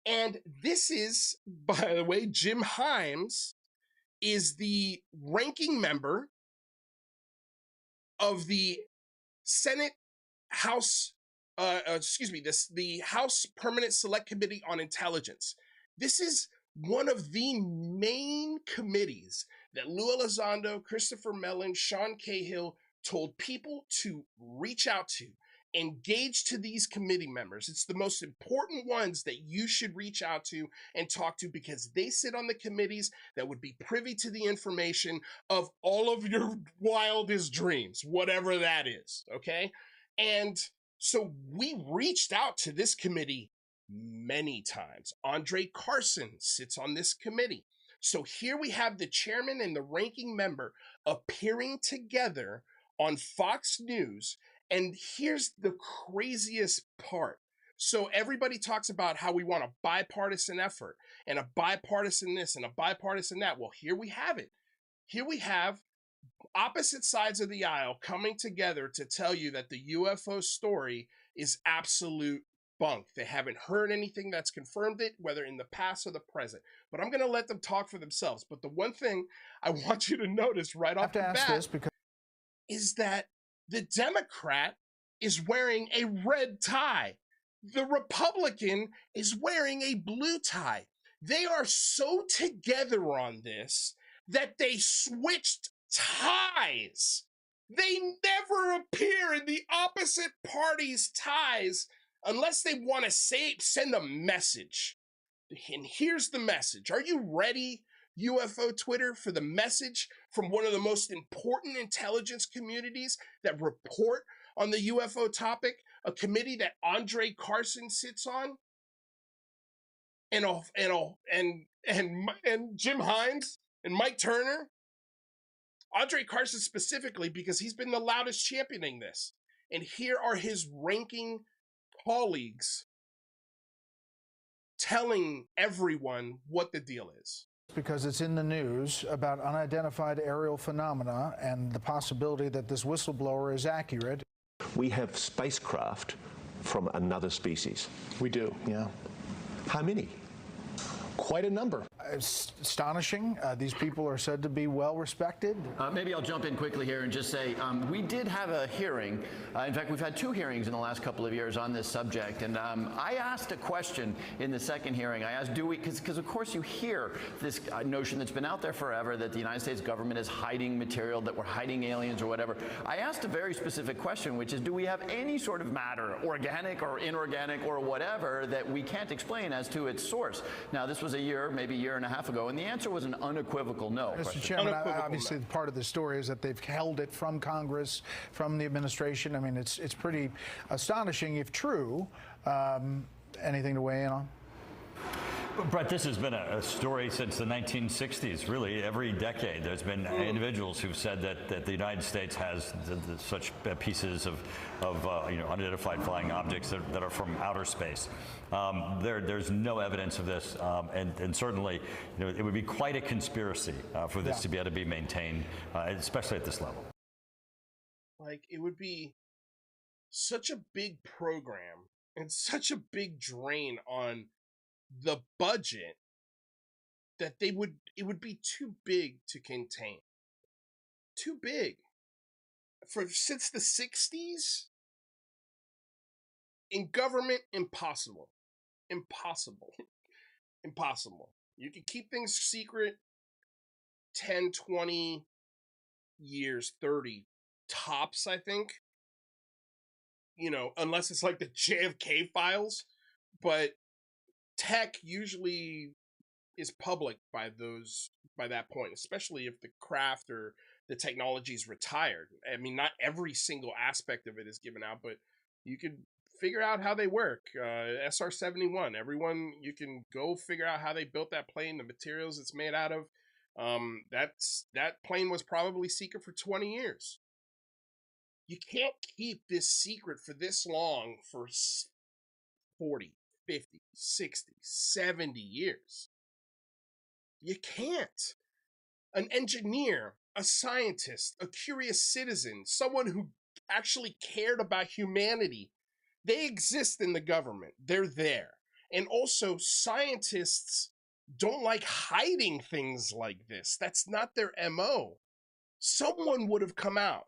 And this is, by the way, Jim Himes is the ranking member of the Senate House, the House Permanent Select Committee on Intelligence. This is one of the main committees that Lou Elizondo, Christopher Mellon, Sean Cahill told people to reach out to, engage to these committee members. It's the most important ones that you should reach out to and talk to because they sit on the committees that would be privy to the information of all of your wildest dreams, whatever that is, okay? And so we reached out to this committee many times. Andre Carson sits on this committee. So here we have the chairman and the ranking member appearing together on Fox News. And here's the craziest part. So everybody talks about how we want a bipartisan effort and a bipartisan this and a bipartisan that. Well, here we have it. Here we have opposite sides of the aisle coming together to tell you that the UFO story is absolute bunk. They haven't heard anything that's confirmed it, whether in the past or the present. But I'm going to let them talk for themselves. But the one thing I want you to notice right off the bat is that the Democrat is wearing a red tie. The Republican is wearing a blue tie. They are so together on this that they switched ties. They never appear in the opposite party's ties unless they want to send a message. And here's the message. Are you ready, UFO Twitter, for the message from one of the most important intelligence communities that report on the UFO topic, a committee that Andre Carson sits on, and Jim Himes and Mike Turner? Andre Carson specifically, because he's been the loudest championing this. And here are his ranking colleagues telling everyone what the deal is. Because it's in the news about unidentified aerial phenomena and the possibility that this whistleblower is accurate. We have spacecraft from another species. We do, yeah. How many? Quite a number. It's astonishing. These people are said to be well respected. Maybe I'll jump in quickly here and just say we did have a hearing. In fact, we've had 2 hearings in the last couple of years on this subject. And I asked a question in the second hearing. I asked, do we, because of course you hear this notion that's been out there forever that the United States government is hiding material, that we're hiding aliens or whatever. I asked a very specific question, which is, do we have any sort of matter, organic or inorganic or whatever, that we can't explain as to its source? Now, this was a year, maybe a year and a half ago, and the answer was an unequivocal no. Mr. Chairman, obviously part of the story is that they've held it from Congress, from the administration. I mean, it's pretty astonishing if true. Anything to weigh in on? Brett, this has been a story since the 1960s. Really, every decade there's been individuals who've said that the United States has such pieces of unidentified flying objects that are from outer space. There's no evidence of this, and certainly, it would be quite a conspiracy for this to be able to be maintained, especially at this level. Like, it would be such a big program and such a big drain on the budget that it would be too big to contain. Too big. Since the 60s, in government, impossible. Impossible. Impossible. You can keep things secret 10, 20 years, 30 tops, I think. Unless it's like the JFK files, but tech usually is public by that point, especially if the craft or the technology is retired. I mean, not every single aspect of it is given out, but you could figure out how they work. SR-71, you can go figure out how they built that plane, the materials it's made out of. That plane was probably secret for 20 years. You can't keep this secret for this long for 40, 50, 60, 70 years. You can't. An engineer, a scientist, a curious citizen, someone who actually cared about humanity, they exist in the government. They're there. And also, scientists don't like hiding things like this. That's not their MO. Someone would have come out,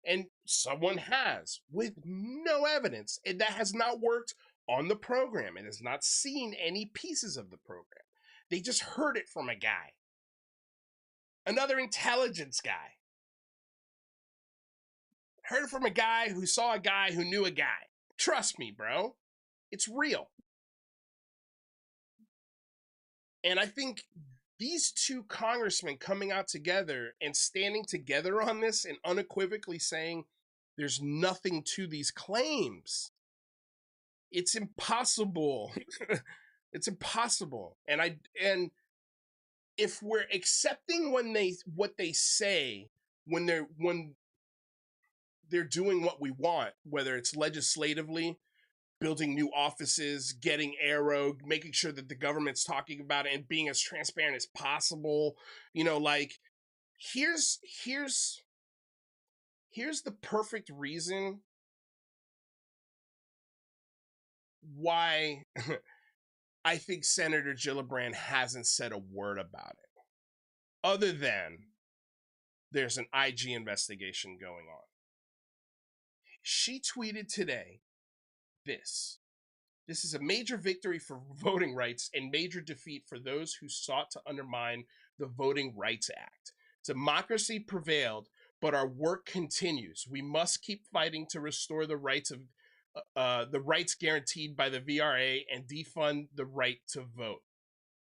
and someone has, with no evidence, and that has not worked on the program. It has not seen any pieces of the program. They just heard it from a guy. Another intelligence guy. Heard it from a guy who saw a guy who knew a guy. Trust me, bro. It's real. And I think these 2 congressmen coming out together and standing together on this and unequivocally saying there's nothing to these claims. It's impossible. It's impossible. And if we're accepting what they say when they're doing what we want, whether it's legislatively, building new offices, getting Aero, making sure that the government's talking about it and being as transparent as possible, here's the perfect reason why I think Senator Gillibrand hasn't said a word about it, other than there's an IG investigation going on. She tweeted today this is a major victory for voting rights and major defeat for those who sought to undermine the Voting Rights Act. Democracy prevailed, but our work continues. We must keep fighting to restore the rights guaranteed by the VRA and defund the right to vote.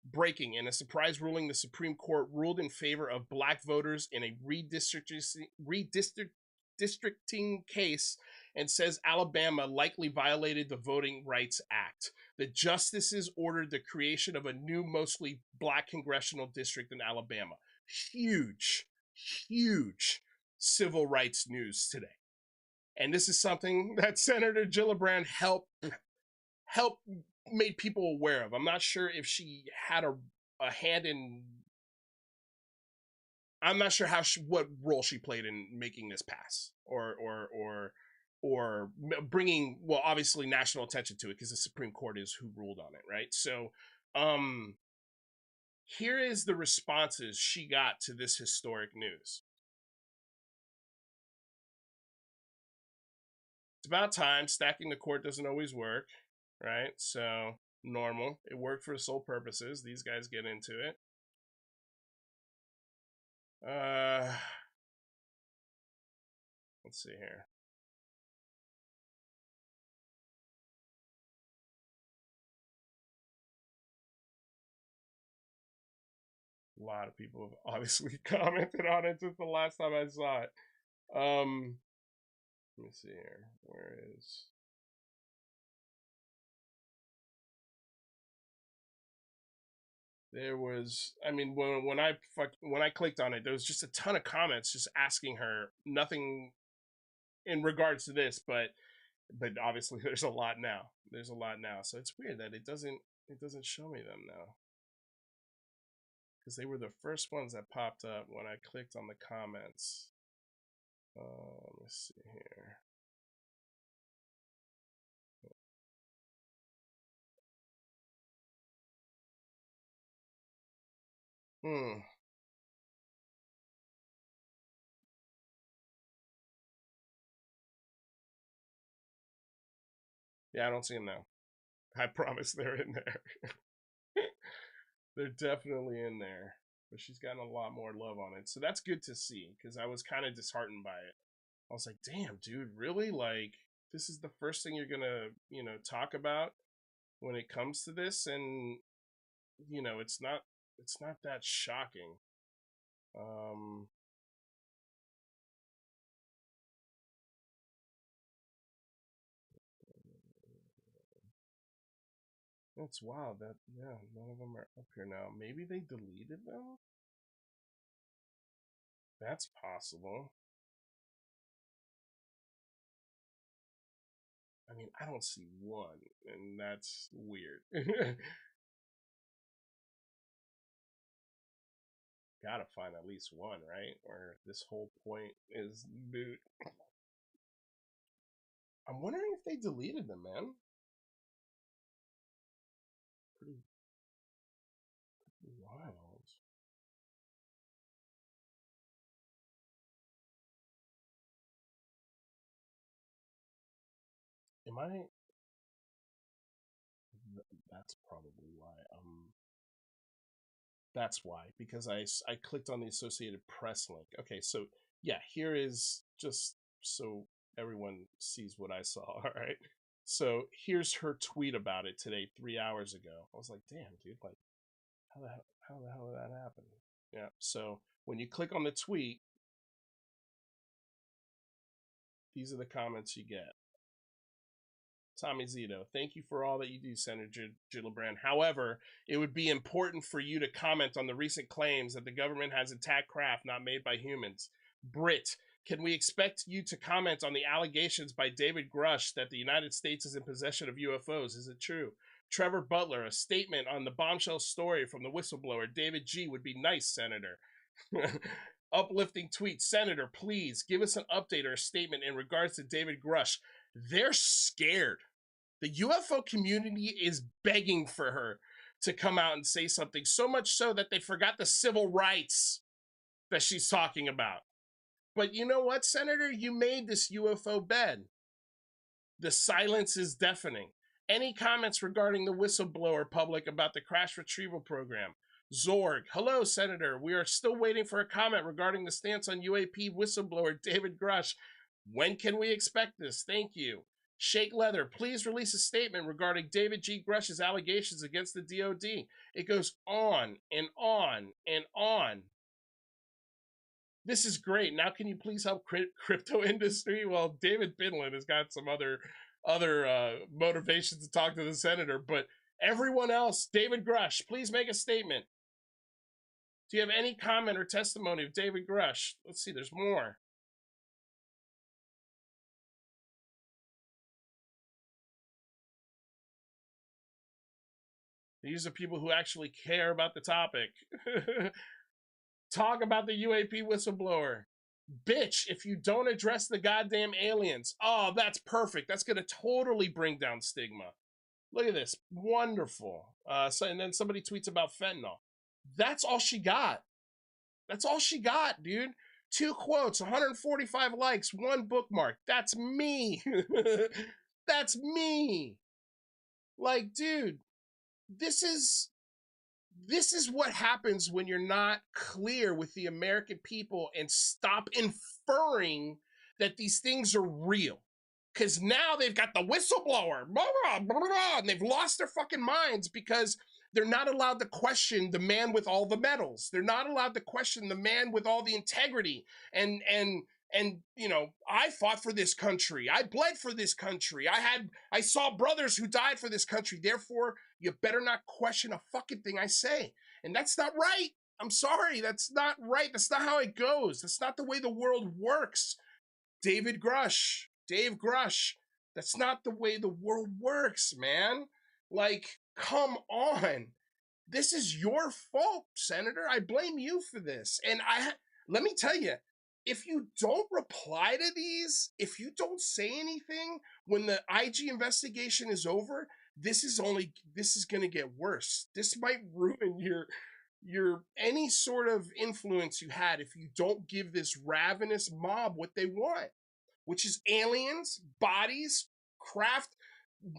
Breaking, in a surprise ruling, the Supreme Court ruled in favor of Black voters in a redistricting case and says Alabama likely violated the Voting Rights Act. The justices ordered the creation of a new, mostly Black congressional district in Alabama. Huge, huge civil rights news today. And this is something that Senator Gillibrand helped made people aware of. I'm not sure if she had a hand in. I'm not sure what role she played in making this pass, or bringing, well, obviously national attention to it, because the Supreme Court is who ruled on it, right? So, here is the responses she got to this historic news. It's about time. Stacking the court doesn't always work, right? So, normal. It worked for sole purposes. These guys get into it. Let's see here. A lot of people have obviously commented on it since the last time I saw it. Let me see here. Where is... There was, I mean, when I clicked on it, there was just a ton of comments just asking her, nothing in regards to this, but obviously there's a lot now. There's a lot now. So it's weird that it doesn't show me them now. Because they were the first ones that popped up when I clicked on the comments. Let's see here. Yeah, I don't see them now. I promise they're in there. They're definitely in there. But she's gotten a lot more love on it. So that's good to see, because I was kind of disheartened by it. I was like, damn, dude, really? Like, this is the first thing you're going to, talk about when it comes to this? And, it's not that shocking. It's wild that, yeah, none of them are up here now. Maybe they deleted them? That's possible. I mean, I don't see one, and that's weird. Gotta find at least one, right? Or this whole point is moot. I'm wondering if they deleted them, man. Pretty wild. Am I? That's probably why. That's why, because I clicked on the Associated Press link. Okay, so yeah, here is, just so everyone sees what I saw. All right, so here's her tweet about it today, 3 hours ago. I was like, damn, dude, like, how the hell did that happen? Yeah. So when you click on the tweet, these are the comments you get. Tommy Zito, thank you for all that you do, Senator Gillibrand. However, it would be important for you to comment on the recent claims that the government has attacked craft not made by humans. Britt, can we expect you to comment on the allegations by David Grush that the United States is in possession of UFOs? Is it true? Trevor Butler, a statement on the bombshell story from the whistleblower David G. would be nice, Senator. Uplifting tweet, Senator, please give us an update or a statement in regards to David Grush. They're scared. The UFO community is begging for her to come out and say something, so much so that they forgot the civil rights that she's talking about. But you know what, Senator? You made this UFO bed. The silence is deafening. Any comments regarding the whistleblower public about the crash retrieval program? Zorg, hello, Senator. We are still waiting for a comment regarding the stance on UAP whistleblower David Grush. When can we expect this? Thank you. Shake Leather, please release a statement regarding David G. Grush's allegations against the DOD. It goes on and on and on. This is great. Now can you please help crypto industry? Well, David Binland has got some other motivations to talk to the senator, but everyone else, David Grush, please make a statement. Do you have any comment or testimony of David Grush? Let's see, there's more. These are people who actually care about the topic. Talk about the UAP whistleblower. Bitch, if you don't address the goddamn aliens, oh, that's perfect. That's going to totally bring down stigma. Look at this. Wonderful. And then somebody tweets about fentanyl. That's all she got. That's all she got, dude. 2 quotes, 145 likes, 1 bookmark. That's me. That's me. Like, dude, this is what happens when you're not clear with the American people and stop inferring that these things are real. Because now they've got the whistleblower, blah, blah, blah, blah, and they've lost their fucking minds because they're not allowed to question the man with all the medals. They're not allowed to question the man with all the integrity. And you know, I fought for this country. I bled for this country. I saw brothers who died for this country. Therefore, you better not question a fucking thing I say. And that's not right. I'm sorry. That's not right. That's not how it goes. That's not the way the world works. Dave Grusch. That's not the way the world works, man. Like, come on. This is your fault, Senator. I blame you for this. And let me tell you, if you don't reply to these, if you don't say anything when the IG investigation is over, this is going to get worse. This might ruin your any sort of influence you had if you don't give this ravenous mob what they want, which is aliens, bodies, craft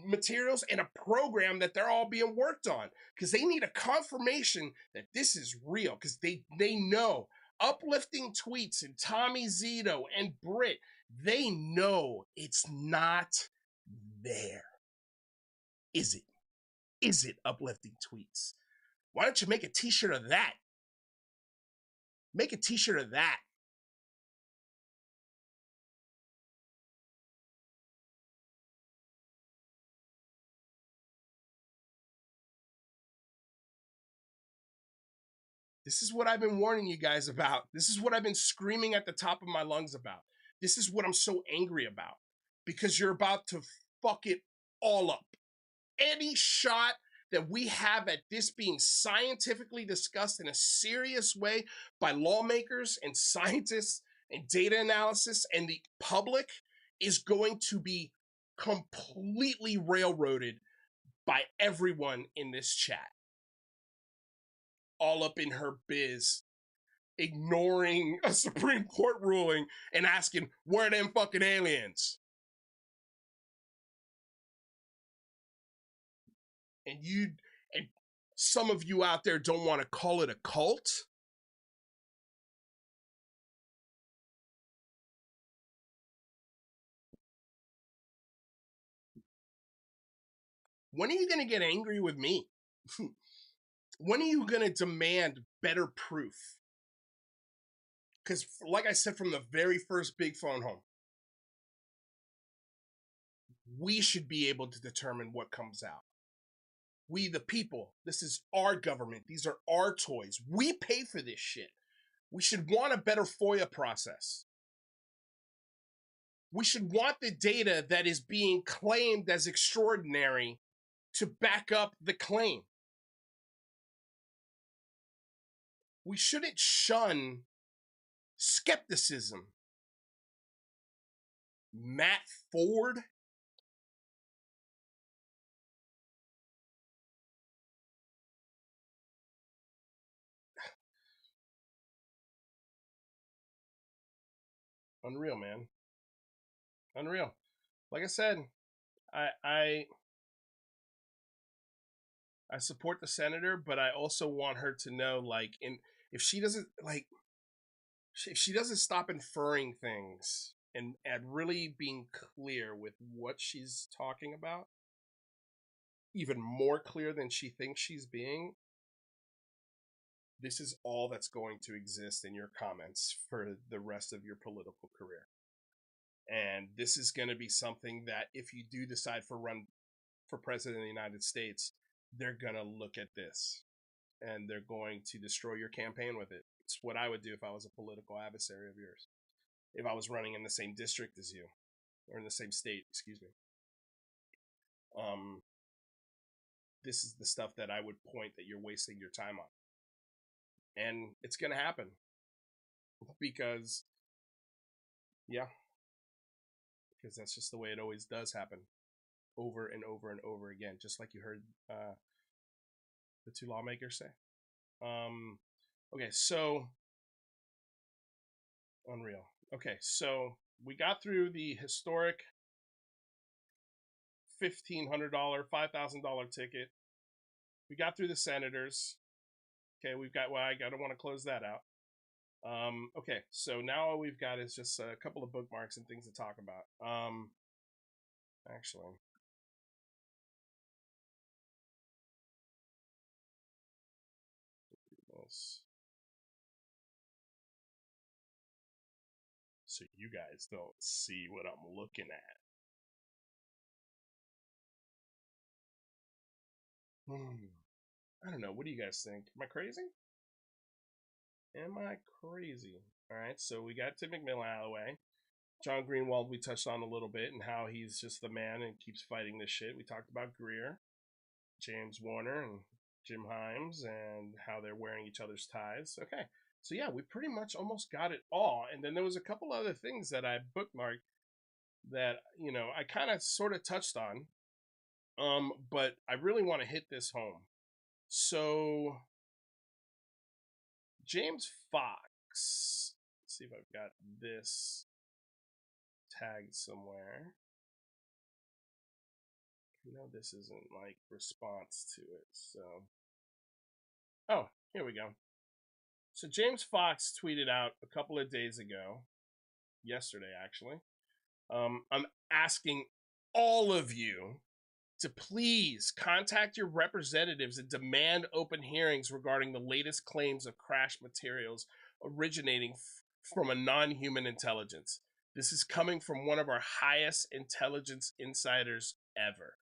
materials, and a program that they're all being worked on, because they need a confirmation that this is real, because they know uplifting tweets and Tommy Zito and Britt, they know it's not there. Is it? Is it uplifting tweets? Why don't you make a t-shirt of that? Make a t-shirt of that. This is what I've been warning you guys about. This is what I've been screaming at the top of my lungs about. This is what I'm so angry about. Because you're about to fuck it all up. Any shot that we have at this being scientifically discussed in a serious way by lawmakers and scientists and data analysis and the public is going to be completely railroaded by everyone in this chat. All up in her biz, ignoring a Supreme Court ruling and asking, where are them fucking aliens? And some of you out there don't want to call it a cult. When are you going to get angry with me? When are you going to demand better proof? Because like I said from the very first Big Phone Home, we should be able to determine what comes out. We, the people, this is our government. These are our toys. We pay for this shit. We should want a better FOIA process. We should want the data that is being claimed as extraordinary to back up the claim. We shouldn't shun skepticism. Matt Ford? Unreal, man. Unreal. Like I said, I support the senator, but I also want her to know, like, if she doesn't stop inferring things and really being clear with what she's talking about, even more clear than she thinks she's being, this is all that's going to exist in your comments for the rest of your political career. And this is going to be something that if you do decide for run for president of the United States, they're going to look at this and they're going to destroy your campaign with it. It's what I would do if I was a political adversary of yours. If I was running in the same district as you, or in the same state, excuse me. this is the stuff that I would point that you're wasting your time on. And it's going to happen because that's just the way it always does happen, over and over and over again, just like you heard the two lawmakers say. Okay, so unreal. Okay, so we got through the historic $1,500, $5,000 ticket. We got through the senators. Okay, we've got, well, I don't want to close that out. Okay, so now all we've got is just a couple of bookmarks and things to talk about. Actually, this, so you guys don't see what I'm looking at. I don't know. What do you guys think? Am I crazy? Am I crazy? All right, so we got Tim McMillan out of the way. John Greenwald we touched on a little bit, and how he's just the man and keeps fighting this shit. We talked about Greer, James Warner, and Jim Himes, and how they're wearing each other's ties. Okay, so yeah, we pretty much almost got it all. And then there was a couple other things that I bookmarked that, you know, I kind of sort of touched on, but I really want to hit this home. So James Fox, let's see if I've got this tagged somewhere. No, this isn't like response to it, so. Oh, here we go. So James Fox tweeted out a couple of days ago, yesterday actually, I'm asking all of you to please contact your representatives and demand open hearings regarding the latest claims of crash materials originating from a non-human intelligence. This is coming from one of our highest intelligence insiders ever.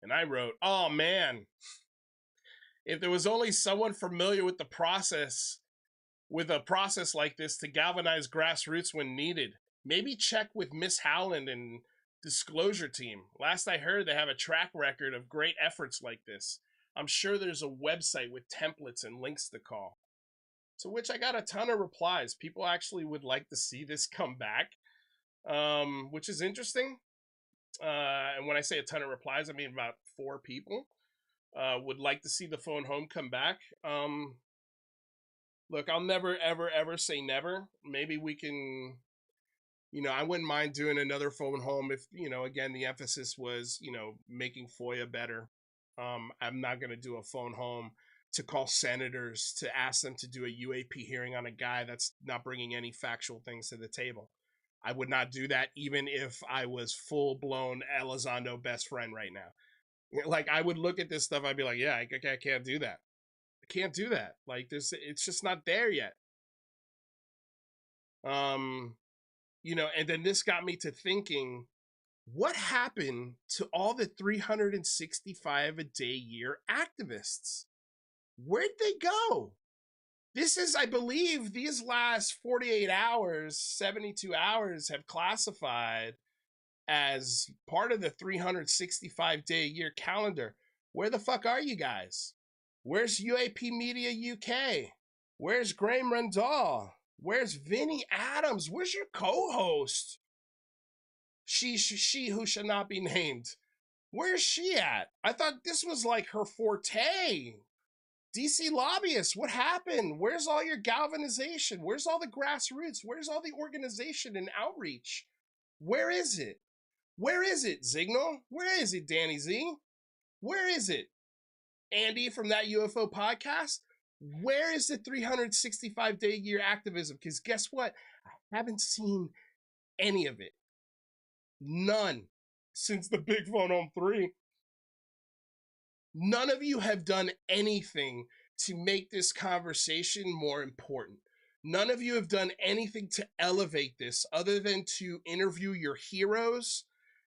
And I wrote, oh man, if there was only someone familiar with the process, with a process like this to galvanize grassroots when needed, maybe check with Miss Howland and Disclosure Team. Last I heard, they have a track record of great efforts like this. I'm sure there's a website with templates and links to call. To which I got a ton of replies. People actually would like to see this come back, which is interesting. And when I say a ton of replies, I mean about 4 people would like to see the phone home come back. Look, I'll never, ever, ever say never. Maybe we can, you know, I wouldn't mind doing another phone home if, you know, again, the emphasis was, you know, making FOIA better. I'm not going to do a phone home to call senators to ask them to do a UAP hearing on a guy that's not bringing any factual things to the table. I would not do that even if I was full-blown Elizondo best friend right now. Like, I would look at this stuff, I'd be like, yeah, I can't do that. I can't do that. Like, it's just not there yet. You know, and then this got me to thinking, what happened to all the 365 a day year activists? Where'd they go? This is, I believe, these last 48 hours, 72 hours have classified as part of the 365 day a year calendar. Where the fuck are you guys? Where's UAP Media UK? Where's Graham Rendall? Where's Vinnie Adams? Where's your co-host? She who shall not be named. Where's she at? I thought this was like her forte. DC lobbyists, what happened? Where's all your galvanization? Where's all the grassroots? Where's all the organization and outreach? Where is it? Where is it, Zignal? Where is it, Danny Z? Where is it? Andy from that UFO podcast? Where is the 365 day year activism? Because guess what? I haven't seen any of it. None since the Big Phone Home 3. None of you have done anything to make this conversation more important. None of you have done anything to elevate this other than to interview your heroes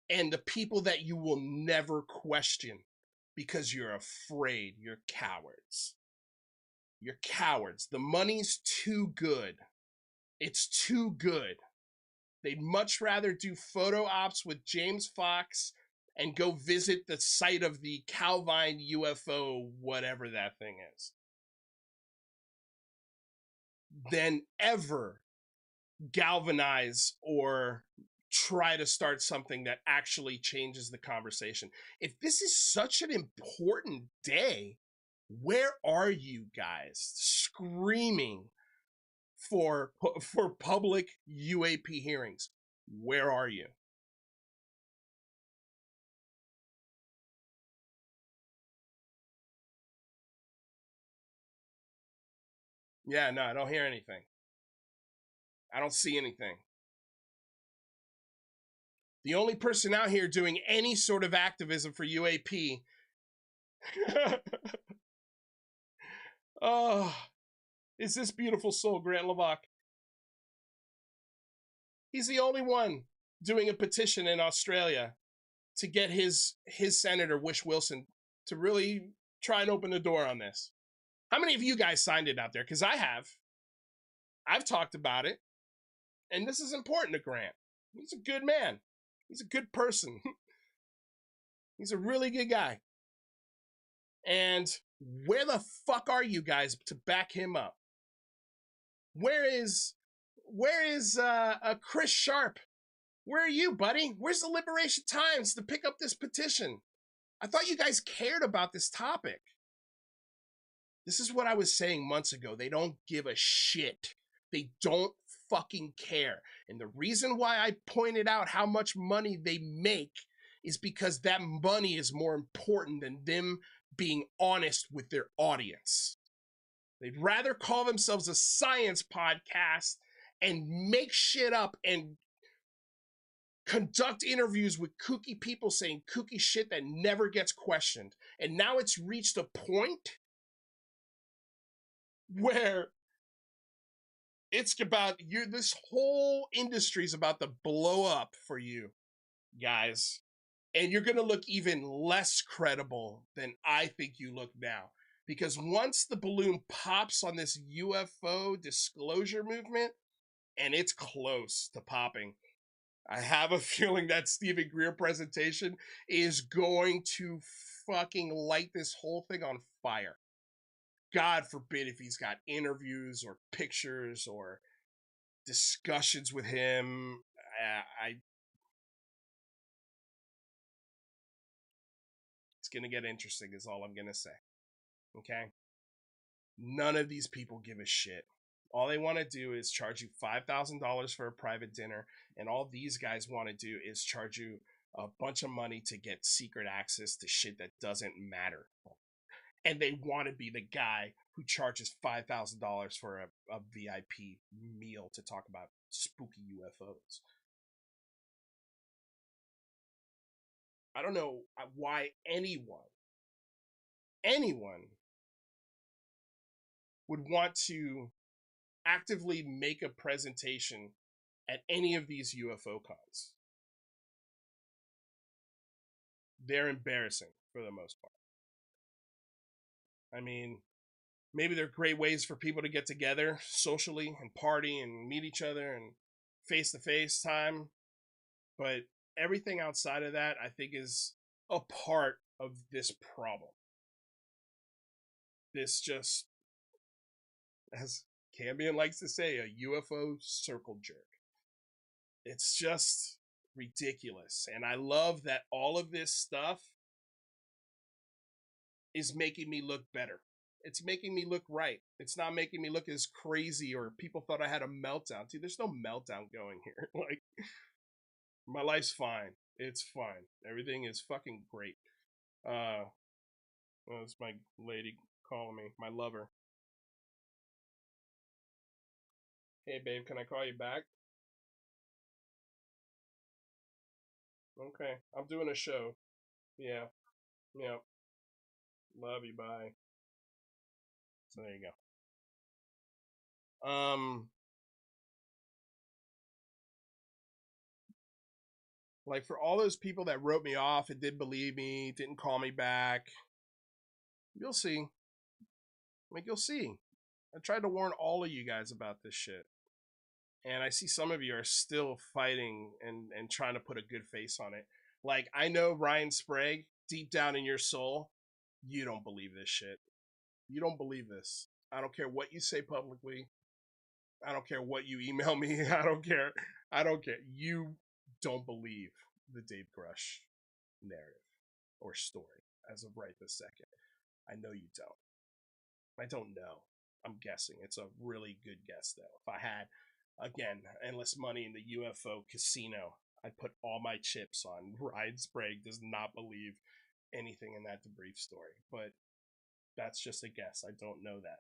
and the people that you will never question because you're afraid. You're cowards. You're cowards. The money's too good. It's too good. They'd much rather do photo ops with James Fox and go visit the site of the Calvine UFO, whatever that thing is, than ever galvanize or try to start something that actually changes the conversation. If this is such an important day, where are you guys screaming for public UAP hearings? Where are you? Yeah, no, I don't hear anything. I don't see anything. The only person out here doing any sort of activism for UAP oh, is this beautiful soul, Grant Lavac. He's the only one doing a petition in Australia to get his senator, Wish Wilson, to really try and open the door on this. How many of you guys signed it out there? Because I have. I've talked about it. And this is important to Grant. He's a good man. He's a good person. He's a really good guy. And where the fuck are you guys to back him up? Where is Chris Sharp? Where are you, buddy? Where's the Liberation Times to pick up this petition? I thought you guys cared about this topic. This is what I was saying months ago. They don't give a shit. They don't fucking care. And the reason why I pointed out how much money they make is because that money is more important than them being honest with their audience. They'd rather call themselves a science podcast and make shit up and conduct interviews with kooky people saying kooky shit that never gets questioned. And now it's reached a point where it's about you. This whole industry is about to blow up for you guys. And you're going to look even less credible than I think you look now. Because once the balloon pops on this UFO disclosure movement, and it's close to popping, I have a feeling that Stephen Greer presentation is going to fucking light this whole thing on fire. God forbid if he's got interviews or pictures or discussions with him. It's going to get interesting is all I'm going to say. Okay? None of these people give a shit. All they want to do is charge you $5,000 for a private dinner, and all these guys want to do is charge you a bunch of money to get secret access to shit that doesn't matter. And they want to be the guy who charges $5,000 for a VIP meal to talk about spooky UFOs. I don't know why anyone would want to actively make a presentation at any of these UFO cons. They're embarrassing for the most part. I mean, maybe they're great ways for people to get together socially and party and meet each other and face-to-face time. But everything outside of that, I think, is a part of this problem. This just, as Cambion likes to say, a UFO circle jerk. It's just ridiculous. And I love that all of this stuff is making me look better. It's making me look right. It's not making me look as crazy or people thought I had a meltdown. Dude, there's no meltdown going here. Like, my life's fine. It's fine. Everything is fucking great. It's my lady calling me. My lover. Hey, babe, can I call you back? Okay, I'm doing a show. Yeah. Love you, bye. So there you go. Like, for all those people that wrote me off and didn't believe me, didn't call me back, you'll see. Like, you'll see. I tried to warn all of you guys about this shit. And I see some of you are still fighting and trying to put a good face on it. Like, I know, Ryan Sprague, deep down in your soul, you don't believe this shit. You don't believe this. I don't care what you say publicly. I don't care what you email me. I don't care. You don't believe the Dave Grusch narrative or story as of right this second. I know you don't. I don't know. I'm guessing. It's a really good guess, though. If I had, again, endless money in the UFO casino, I'd put all my chips on Ryan Sprague does not believe anything in that debrief story. But that's just a guess. I don't know that.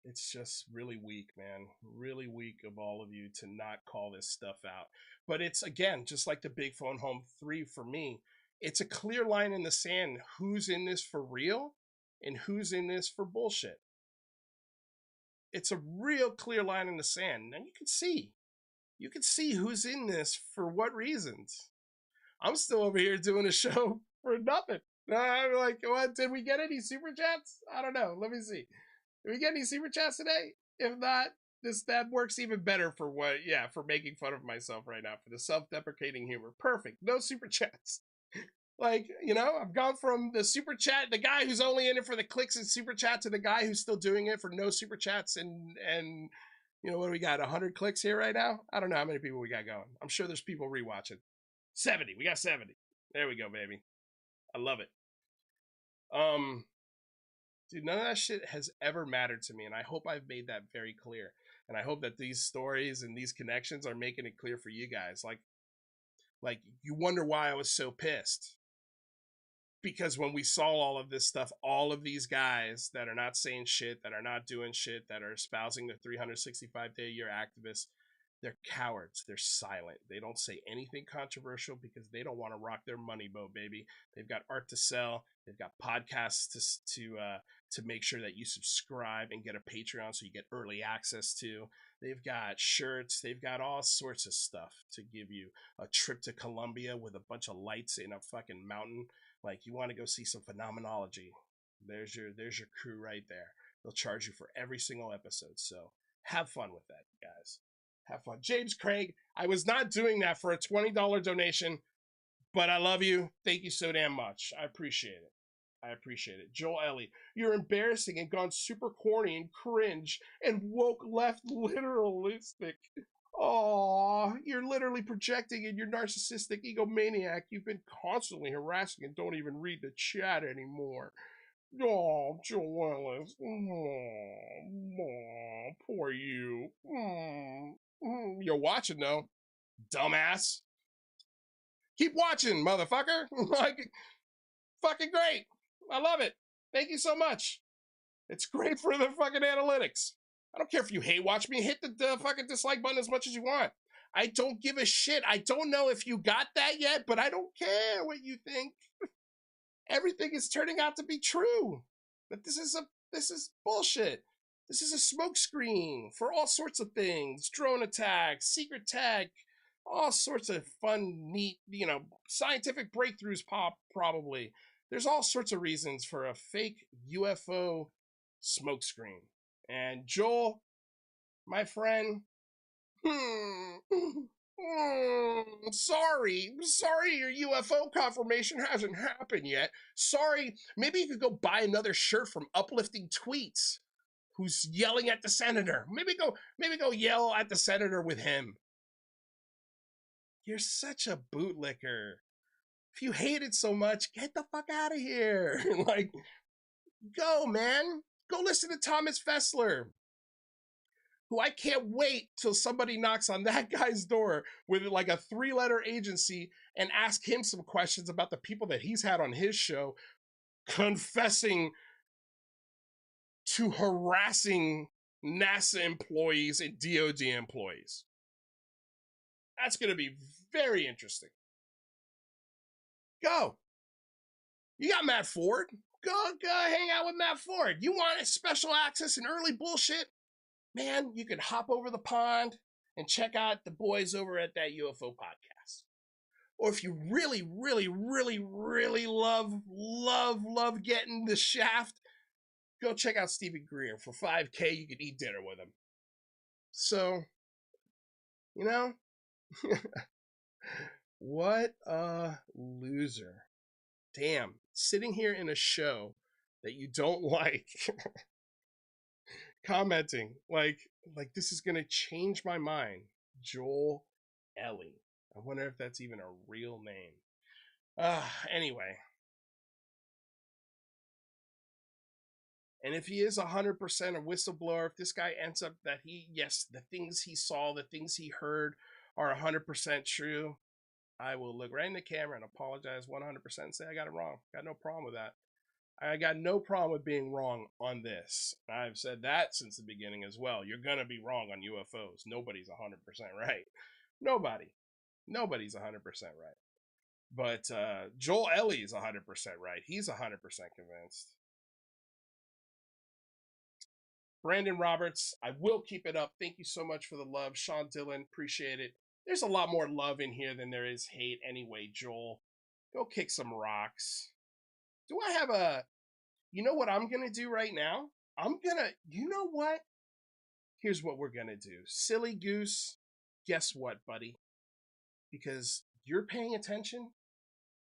It's just really weak, man. Really weak of all of you to not call this stuff out. But it's, again, just like the Big Phone Home 3 for me, it's a clear line in the sand who's in this for real and who's in this for bullshit. It's a real clear line in the sand. And you can see who's in this for what reasons. I'm still over here doing a show for nothing. I'm like, what? Did we get any super chats? I don't know. Let me see. Did we get any super chats today? If not, that works even better for for making fun of myself right now, for the self-deprecating humor. Perfect. No super chats. Like, I've gone from the super chat, the guy who's only in it for the clicks and super chat, to the guy who's still doing it for no super chats and what do we got? 100 clicks here right now? I don't know how many people we got going. I'm sure there's people rewatching. 70. We got 70. There we go, baby. I love it. Dude, none of that shit has ever mattered to me, and I hope I've made that very clear. And I hope that these stories and these connections are making it clear for you guys. Like you wonder why I was so pissed. Because when we saw all of this stuff, all of these guys that are not saying shit, that are not doing shit, that are espousing the 365-day-a-year activists, they're cowards. They're silent. They don't say anything controversial because they don't want to rock their money boat, baby. They've got art to sell. They've got podcasts to make sure that you subscribe and get a Patreon so you get early access to. They've got shirts. They've got all sorts of stuff to give you. A trip to Colombia with a bunch of lights in a fucking mountain. Like, you want to go see some phenomenology. There's your crew right there. They'll charge you for every single episode. So have fun with that, guys. Have fun. James Craig, I was not doing that for a $20 donation, but I love you. Thank you so damn much. I appreciate it. Joel Ellie, you're embarrassing and gone super corny and cringe and woke left literalistic. Aw, you're literally projecting in your narcissistic egomaniac. You've been constantly harassing and don't even read the chat anymore. Oh, Joelis. Oh, poor you. You're watching, though, dumbass. Keep watching, motherfucker. Like, fucking great. I love it. Thank you so much. It's great for the fucking analytics. I don't care if you hate watch me. Hit the fucking dislike button as much as you want. I don't give a shit. I don't know if you got that yet, but I don't care what you think. Everything is turning out to be true. But this is bullshit. This is a smokescreen for all sorts of things. Drone attacks, secret tech, all sorts of fun, neat, scientific breakthroughs probably. There's all sorts of reasons for a fake UFO smokescreen. And Joel, my friend, sorry your UFO confirmation hasn't happened yet. Sorry, maybe you could go buy another shirt from Uplifting Tweets, who's yelling at the senator. Maybe go yell at the senator with him. You're such a bootlicker. If you hate it so much, get the fuck out of here. Like, go, man. Go listen to Thomas Fessler, who I can't wait till somebody knocks on that guy's door with like a 3-letter agency and ask him some questions about the people that he's had on his show confessing to harassing NASA employees and DOD employees. That's going to be very interesting. Go. You got Matt Ford. Go hang out with Matt Ford. You want special access and early bullshit? Man, you could hop over the pond and check out the boys over at that UFO podcast. Or if you really, really, really, really love getting the shaft, go check out Stephen Greer. For $5K, you could eat dinner with him. So, you know, what a loser. Damn, sitting here in a show that you don't like, commenting like this is gonna change my mind. Joel Ellie. I wonder if that's even a real name. Anyway. And if he is 100% a whistleblower, if this guy ends up that the things he saw, the things he heard are 100% true, I will look right in the camera and apologize 100% and say I got it wrong. Got no problem with that. I got no problem with being wrong on this. I've said that since the beginning as well. You're going to be wrong on UFOs. Nobody's 100% right. Nobody's 100% right. But Joel Ellie's 100% right. He's 100% convinced. Brandon Roberts, I will keep it up. Thank you so much for the love. Sean Dillon, appreciate it. There's a lot more love in here than there is hate anyway, Joel. Go kick some rocks. Do I have you know what I'm going to do right now? You know what? Here's what we're going to do. Silly goose, guess what, buddy? Because you're paying attention,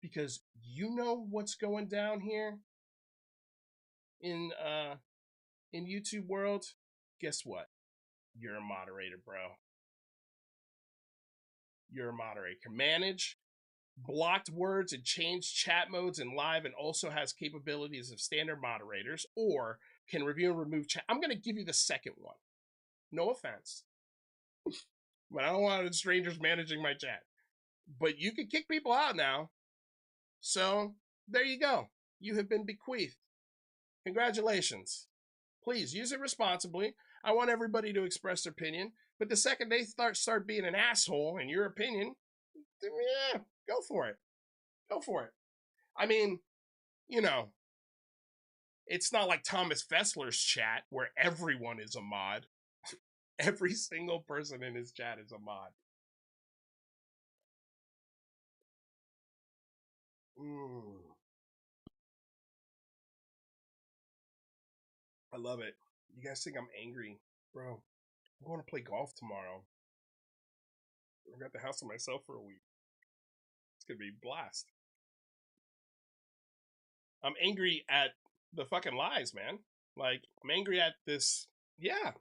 because you know what's going down here in YouTube world, guess what? You're a moderator, bro. You're a moderator. Can manage blocked words and change chat modes in live, and also has capabilities of standard moderators, or can review and remove chat. I'm going to give you the second one. No offense. But I don't want strangers managing my chat. But you can kick people out now. So there you go. You have been bequeathed. Congratulations. Please use it responsibly. I want everybody to express their opinion. But the second they start being an asshole in your opinion, yeah, go for it. Go for it. I mean, you know, it's not like Thomas Fessler's chat where everyone is a mod. Every single person in his chat is a mod. I love it. You guys think I'm angry? Bro, I'm going to play golf tomorrow. I got the house to myself for a week. It's going to be a blast. I'm angry at the fucking lies, man. Like, I'm angry at this. Yeah,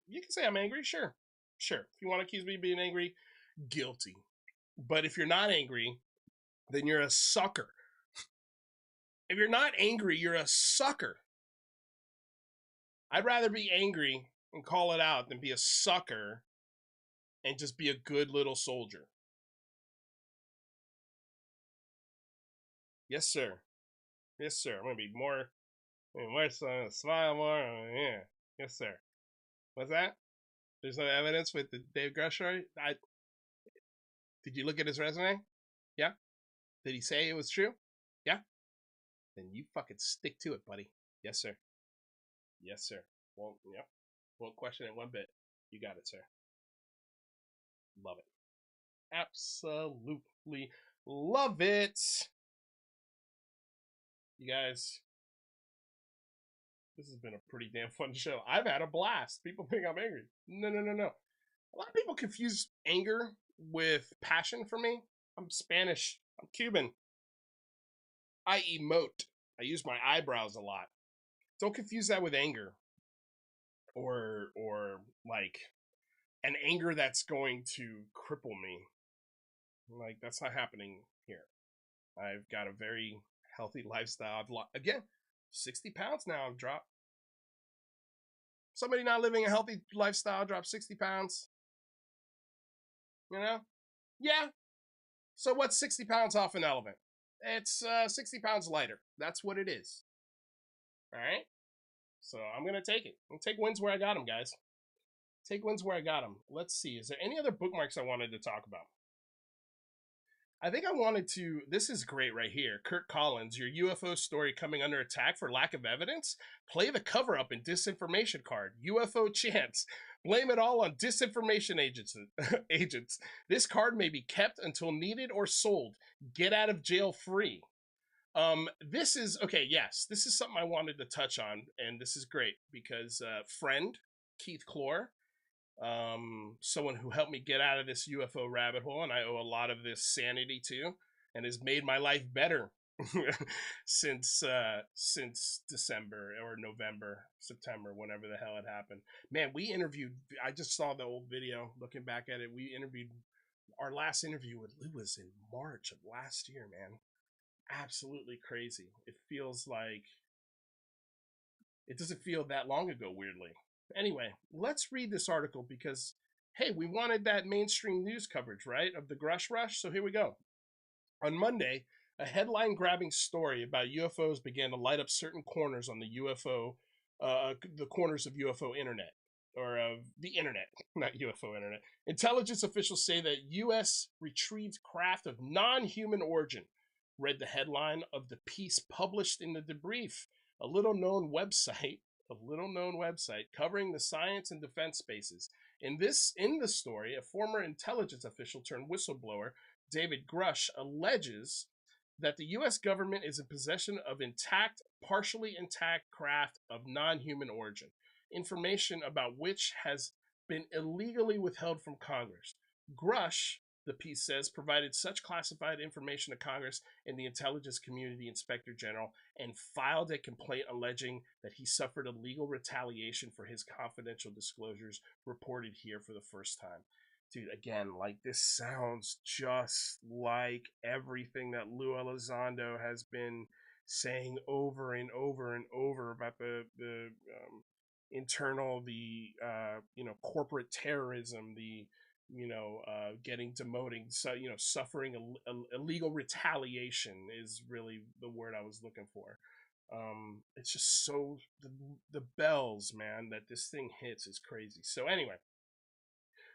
you can say I'm angry. Sure. If you want to accuse me of being angry, guilty. But if you're not angry, then you're a sucker. If you're not angry, you're a sucker. I'd rather be angry and call it out than be a sucker and just be a good little soldier. Yes, sir. Yes, sir. I'm going to be more smile more. Yeah. Yes, sir. What's that? There's no evidence with the Dave Grusch story? Did you look at his resume? Yeah? Did he say it was true? Yeah? Then you fucking stick to it, buddy. Yes, sir. Yes, sir. Won't question it one bit. You got it, sir. Love it. Absolutely love it. You guys, this has been a pretty damn fun show. I've had a blast. People think I'm angry. No. A lot of people confuse anger with passion for me. I'm Spanish. I'm Cuban. I emote. I use my eyebrows a lot. Don't confuse that with anger. Or like an anger that's going to cripple me. Like, that's not happening here. I've got a very healthy lifestyle. Again, 60 pounds now I've dropped. Somebody not living a healthy lifestyle dropped 60 pounds. You know? Yeah. So what's 60 pounds off an elephant? It's 60 pounds lighter. That's what it is. All right? So I'm going to take it. I'm going to take wins where I got them, guys. Take wins where I got them. Let's see. Is there any other bookmarks I wanted to talk about? I think I wanted to, this is great right here. Kurt Collins, your UFO story coming under attack for lack of evidence? Play the cover-up and disinformation card. UFO chance. Blame it all on disinformation agents. This card may be kept until needed or sold. Get out of jail free. This is okay. Yes, this is something I wanted to touch on, and this is great because friend Keith Clore, someone who helped me get out of this UFO rabbit hole, and I owe a lot of this sanity to, and has made my life better since December or November, September, whenever the hell it happened. Man, we interviewed. I just saw the old video. Looking back at it, we interviewed. Our last interview with Lou was in March of last year. Man, absolutely crazy. It feels like it doesn't feel that long ago. Weirdly. Anyway, let's read this article because, hey, we wanted that mainstream news coverage, right, of the Grusg Rush. So here we go. On Monday, a headline-grabbing story about UFOs began to light up certain corners on the corners of UFO internet, or of the internet, not UFO internet. Intelligence officials say that U.S. retrieved craft of non-human origin. Read the headline of the piece published in the Debrief, a little-known website covering the science and defense spaces. In the story, a former intelligence official turned whistleblower, David Grusch, alleges that the U.S. government is in possession of partially intact craft of non-human origin, information about which has been illegally withheld from Congress. Grush, the piece says, provided such classified information to Congress and the intelligence community inspector general and filed a complaint alleging that he suffered a legal retaliation for his confidential disclosures reported here for the first time. Dude, again, like, this sounds just like everything that Lou Elizondo has been saying over and over and over about the internal, corporate terrorism, getting demoting, so, suffering illegal retaliation is really the word I was looking for. It's just so, the bells, man, that this thing hits is crazy. So anyway,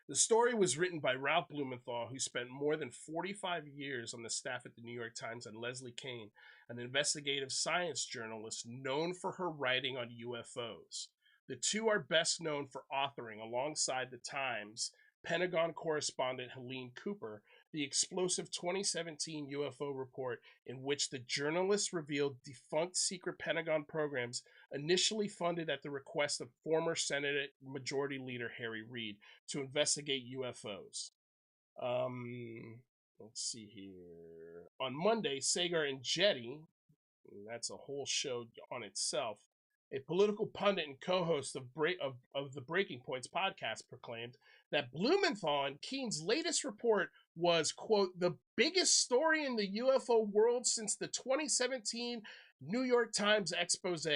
the story was written by Ralph Blumenthal, who spent more than 45 years on the staff at the New York Times, and Leslie Kane, an investigative science journalist known for her writing on UFOs. The two are best known for authoring, alongside the Times Pentagon correspondent Helene Cooper, the explosive 2017 UFO report in which the journalists revealed defunct secret Pentagon programs initially funded at the request of former Senate Majority Leader Harry Reid to investigate UFOs. Let's see here. On Monday, Sagar and Jetty, that's a whole show on itself, a political pundit and co-host of the Breaking Points podcast, proclaimed that Blumenthal and Keene's latest report was, quote, the biggest story in the UFO world since the 2017 New York Times expose.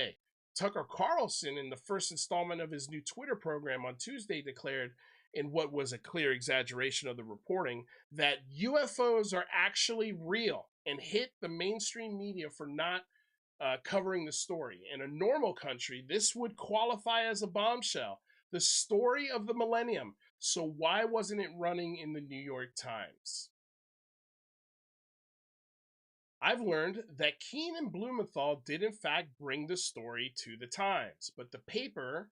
Tucker Carlson, in the first installment of his new Twitter program on Tuesday, declared, in what was a clear exaggeration of the reporting, that UFOs are actually real, and hit the mainstream media for not covering the story. In a normal country, this would qualify as a bombshell, the story of the millennium. So why wasn't it running in the New York Times? I've learned that Keene and Blumenthal did in fact bring the story to the Times, but the paper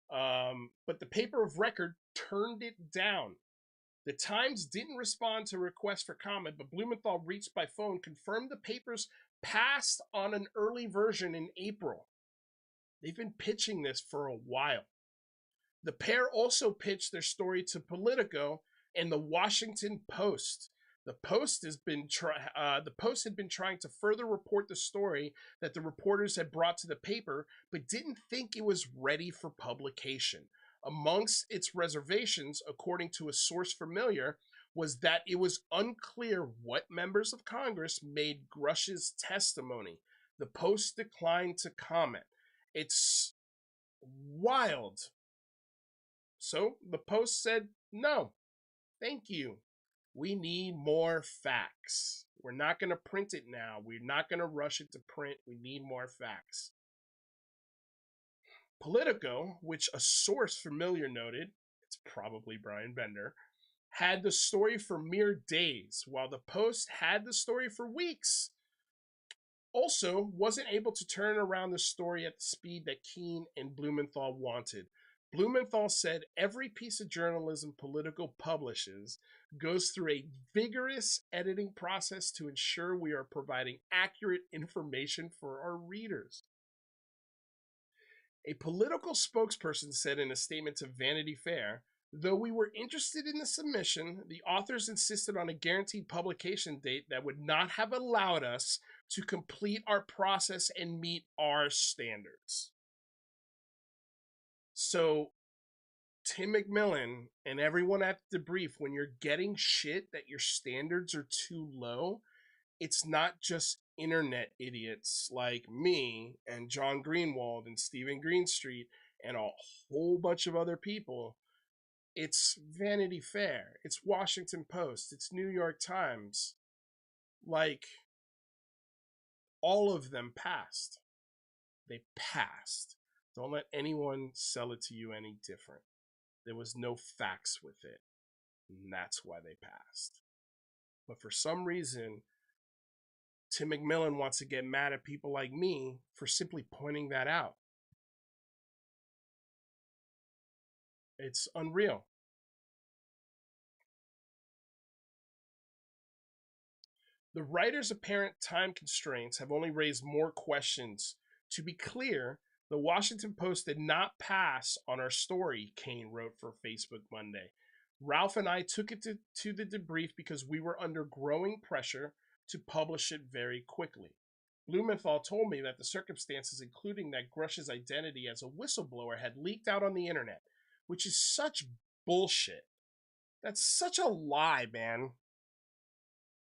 of record turned it down. The Times didn't respond to requests for comment, but Blumenthal, reached by phone, confirmed the papers passed on an early version in April. They've been pitching this for a while. The pair also pitched their story to Politico and the Washington Post. The Post had been trying to further report the story that the reporters had brought to the paper, but didn't think it was ready for publication. Amongst its reservations, according to a source familiar, was that it was unclear what members of Congress made Grush's testimony. The Post declined to comment. It's wild. So the Post said, no, thank you. We need more facts. We're not going to print it now. We're not going to rush it to print. We need more facts. Politico, which a source familiar noted, it's probably Brian Bender, had the story for mere days, while the Post had the story for weeks. Also, wasn't able to turn around the story at the speed that Keene and Blumenthal wanted. Blumenthal said every piece of journalism Politico publishes goes through a vigorous editing process to ensure we are providing accurate information for our readers. A political spokesperson said in a statement to Vanity Fair, though we were interested in the submission, the authors insisted on a guaranteed publication date that would not have allowed us to complete our process and meet our standards. So, Tim McMillan and everyone at the debrief, when you're getting shit that your standards are too low, it's not just internet idiots like me and John Greenwald and Stephen Greenstreet and a whole bunch of other people. It's Vanity Fair, it's Washington Post, it's New York Times. Like, all of them passed. They passed. Don't let anyone sell it to you any different. There was no facts with it, and that's why they passed. But for some reason, Tim McMillan wants to get mad at people like me for simply pointing that out. It's unreal. The writer's apparent time constraints have only raised more questions. To be clear, the Washington Post did not pass on our story, Kane wrote for Facebook Monday. Ralph and I took it to the debrief because we were under growing pressure to publish it very quickly. Blumenthal told me that the circumstances, including that Grush's identity as a whistleblower, had leaked out on the internet, which is such bullshit. That's such a lie, man.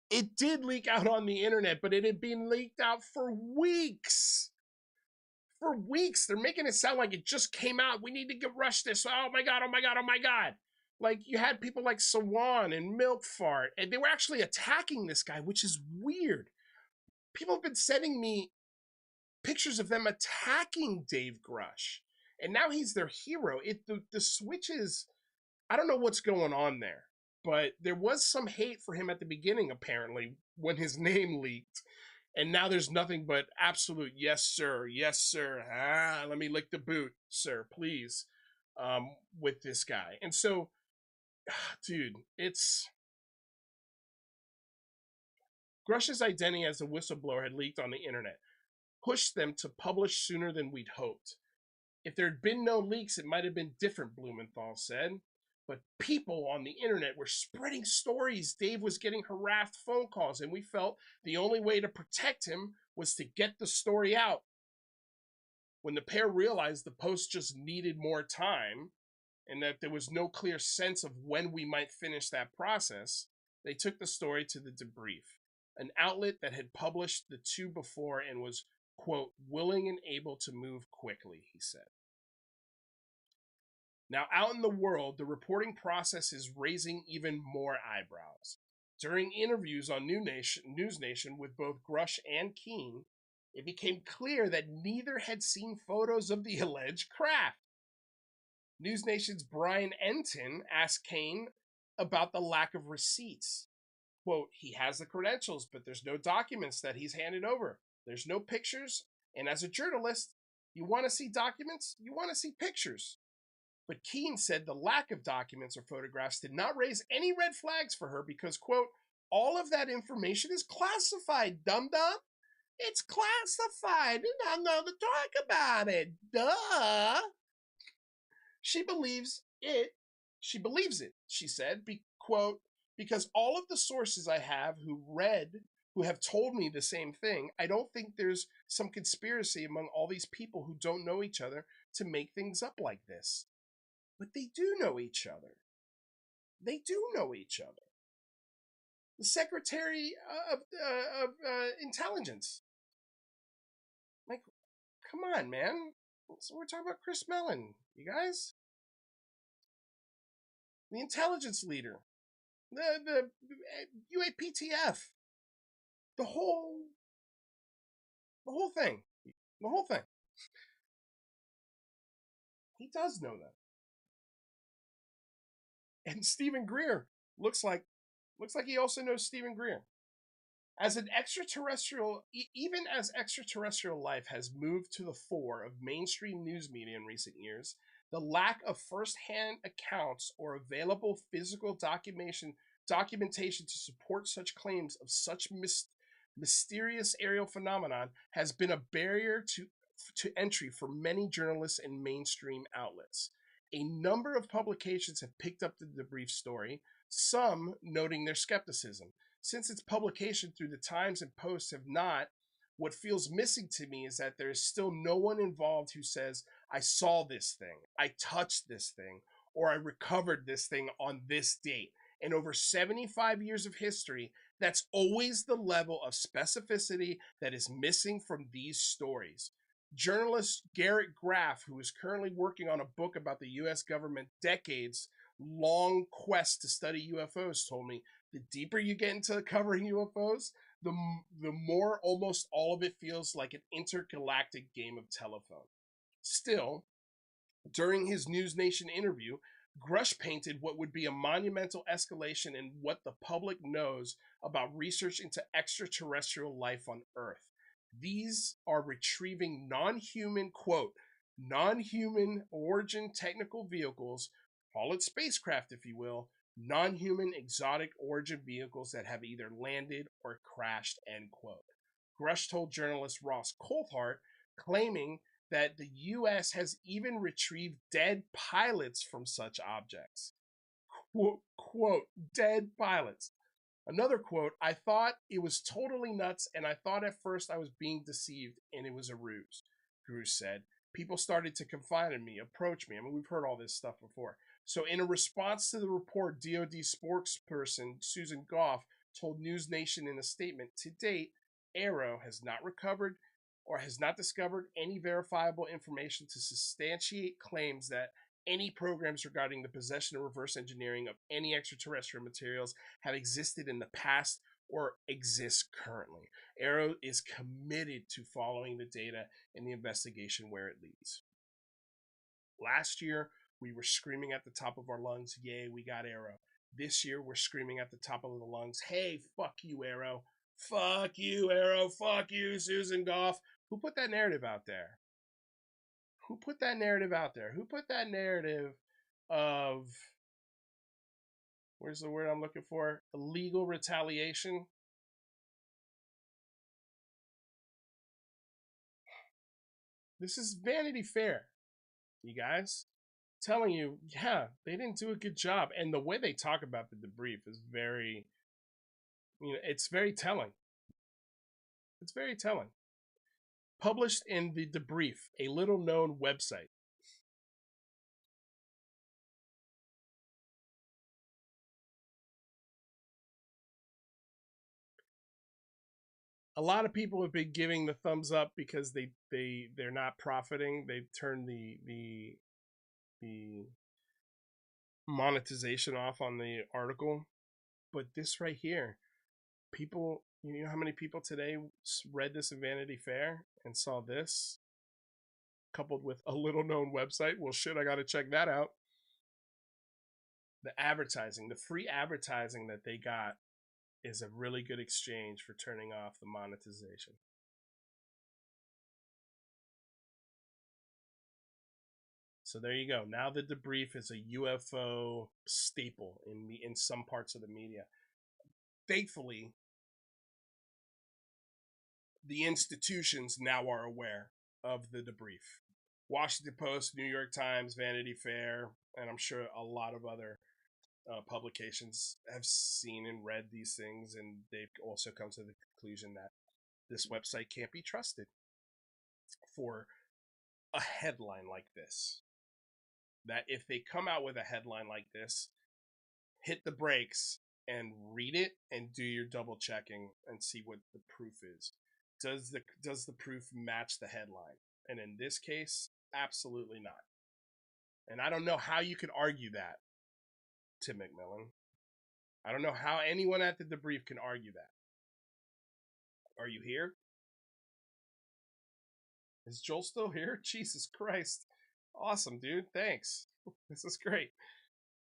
It did leak out on the internet, but it had been leaked out for weeks. For weeks. They're making it sound like it just came out. We need to get Rush this. Oh my God, oh my God, oh my God. Like, you had people like Sawan and Milkfart, and they were actually attacking this guy, which is weird. People have been sending me pictures of them attacking Dave Grusch, and now he's their hero. The switch is, I don't know what's going on there, but there was some hate for him at the beginning, apparently, when his name leaked. And now there's nothing but absolute yes, sir. Yes, sir. Let me lick the boot, sir, please, with this guy. And so, dude, it's... Grush's identity as a whistleblower had leaked on the internet, pushed them to publish sooner than we'd hoped. If there had been no leaks, it might have been different, Blumenthal said. But people on the internet were spreading stories. Dave was getting harassed phone calls, and we felt the only way to protect him was to get the story out. When the pair realized the Post just needed more time and that there was no clear sense of when we might finish that process, they took the story to the debrief, an outlet that had published the two before and was, quote, willing and able to move quickly, he said. Now, out in the world, the reporting process is raising even more eyebrows. During interviews on News Nation with both Grush and Keene, it became clear that neither had seen photos of the alleged craft. News Nation's Brian Enton asked Kane about the lack of receipts. Quote, he has the credentials, but there's no documents that he's handed over. There's no pictures, and as a journalist, you want to see documents, you want to see pictures. But Keene said the lack of documents or photographs did not raise any red flags for her because, quote, all of that information is classified, dum-dum. It's classified. You're not going to talk about it. Duh. She believes it. She believes it, she said, quote, because all of the sources I have who have told me the same thing, I don't think there's some conspiracy among all these people who don't know each other to make things up like this. But they do know each other. They do know each other. The Secretary of Intelligence. Like, come on, man. So we're talking about Chris Mellon, you guys. The intelligence leader. The UAPTF. The whole thing. The whole thing. He does know that. And Stephen Greer looks like he also knows Stephen Greer. As an extraterrestrial, even as extraterrestrial life has moved to the fore of mainstream news media in recent years, The lack of first-hand accounts or available physical documentation to support such claims of such mysterious aerial phenomenon has been a barrier to entry for many journalists and mainstream outlets. A number of publications have picked up the debrief story, some noting their skepticism. Since its publication through the Times and Post have not, what feels missing to me is that there is still no one involved who says, I saw this thing, I touched this thing, or I recovered this thing on this date. In over 75 years of history, that's always the level of specificity that is missing from these stories. Journalist Garrett Graff, who is currently working on a book about the U.S. government decades long quest to study UFOs, told me the deeper you get into covering UFOs, the more almost all of it feels like an intergalactic game of telephone. Still, during his News Nation interview, Grush painted what would be a monumental escalation in what the public knows about research into extraterrestrial life on Earth. These are retrieving non-human origin technical vehicles, call it spacecraft if you will, non-human exotic origin vehicles that have either landed or crashed, end quote. Grush told journalist Ross Coulthart, claiming that the U.S. has even retrieved dead pilots from such objects. Quote, dead pilots. Another quote, I thought it was totally nuts, and I thought at first I was being deceived, and it was a ruse, Grush said. People started to confide in me, approach me. I mean, we've heard all this stuff before. So in a response to the report, DoD spokesperson Susan Goff told News Nation in a statement, to date, AARO has not recovered or has not discovered any verifiable information to substantiate claims that any programs regarding the possession or reverse engineering of any extraterrestrial materials have existed in the past or exist currently. AARO is committed to following the data and the investigation where it leads. Last year, we were screaming at the top of our lungs, yay, we got AARO. This year, we're screaming at the top of the lungs, hey, fuck you, AARO. Fuck you, AARO. Fuck you, Susan Goff. Who put that narrative out there? Who put that narrative out there? Who put that narrative of, where's the word I'm looking for? Illegal retaliation? This is Vanity Fair, you guys. Telling you, yeah, they didn't do a good job. And the way they talk about the debrief is very, it's very telling. It's very telling. Published in the debrief, a little known website. A lot of people have been giving the thumbs up because they're not profiting. They've turned the monetization off on the article. But this right here, people, you know how many people today read this in Vanity Fair and saw this coupled with a little known website? Well, shit, I got to check that out. The advertising, the free advertising that they got is a really good exchange for turning off the monetization. So there you go. Now the debrief is a UFO staple in some parts of the media. Thankfully, the institutions now are aware of the debrief. Washington Post, New York Times, Vanity Fair, and I'm sure a lot of other publications have seen and read these things, and they've also come to the conclusion that this website can't be trusted for a headline like this. That if they come out with a headline like this, hit the brakes and read it and do your double checking and see what the proof is. Does the proof match the headline? And in this case, absolutely not. And I don't know how you could argue that, Tim McMillan. I don't know how anyone at the debrief can argue that. Are you here? Is Joel still here? Jesus Christ. Awesome, dude. Thanks. This is great.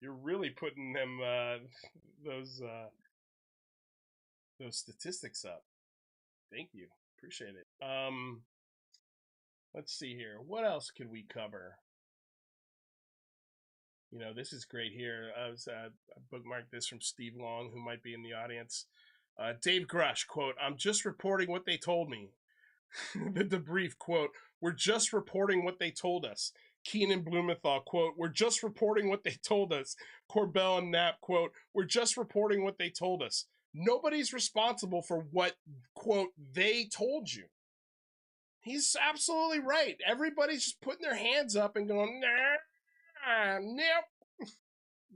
You're really putting them those statistics up. Thank you. Appreciate it. Let's see here. What else could we cover? You know, this is great here. I bookmarked this from Steve Long, who might be in the audience. Dave Grusch, quote, "I'm just reporting what they told me." The debrief, quote, "We're just reporting what they told us." Keenan Blumenthal, quote, "We're just reporting what they told us." Corbell and Knapp, quote, "We're just reporting what they told us." Nobody's responsible for what, quote, they told you. He's absolutely right. Everybody's just putting their hands up and going, nah, nope.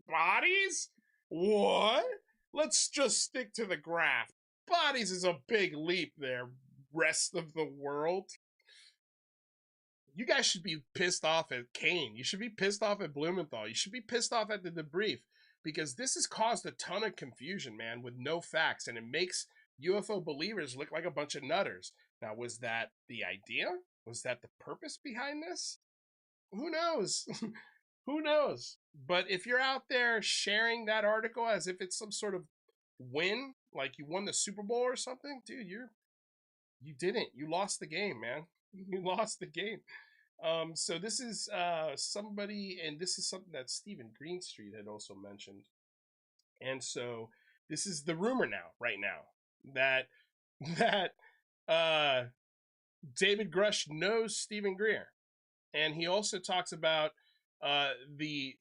Bodies? What? Let's just stick to the graph. Bodies is a big leap there, rest of the world. You guys should be pissed off at Kane. You should be pissed off at Blumenthal. You should be pissed off at the debrief, because this has caused a ton of confusion, man, with no facts, and it makes UFO believers look like a bunch of nutters. Now, was that the idea? Was that the purpose behind this? Who knows? Who knows? But if you're out there sharing that article as if it's some sort of win, like you won the Super Bowl or something, dude, you didn't. You lost the game, man. You lost the game. So this is somebody, and this is something that Stephen Greenstreet had also mentioned. And so this is the rumor now, right now, that David Grusch knows Stephen Greer, and he also talks about the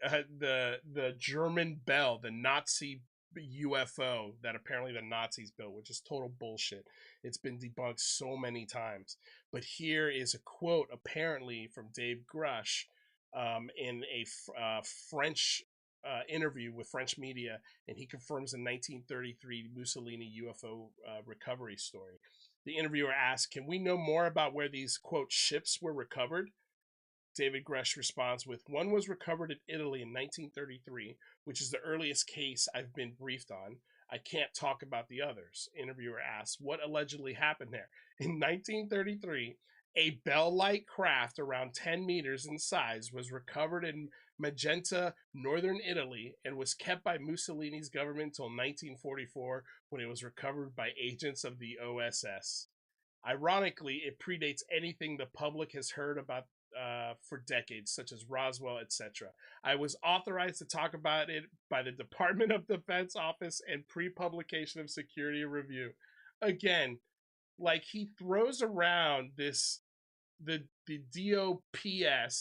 German Bell, the Nazi UFO that apparently the Nazis built, which is total bullshit. It's been debunked so many times. But here is a quote, apparently from Dave Grusch, in a French interview with French media, and he confirms the 1933 Mussolini UFO recovery story. The interviewer asked, "Can we know more about where these, quote, ships were recovered?" David Grusch responds with, "One was recovered in Italy in 1933, which is the earliest case I've been briefed on. I can't talk about the others." Interviewer asks, "What allegedly happened there?" In 1933, a bell-like craft around 10 meters in size was recovered in Magenta, northern Italy, and was kept by Mussolini's government until 1944, when it was recovered by agents of the OSS. Ironically, it predates anything the public has heard about for decades, such as Roswell, etc. I was authorized to talk about it by the Department of Defense Office and pre-publication of security review. Again, like, he throws around this, the DOPSR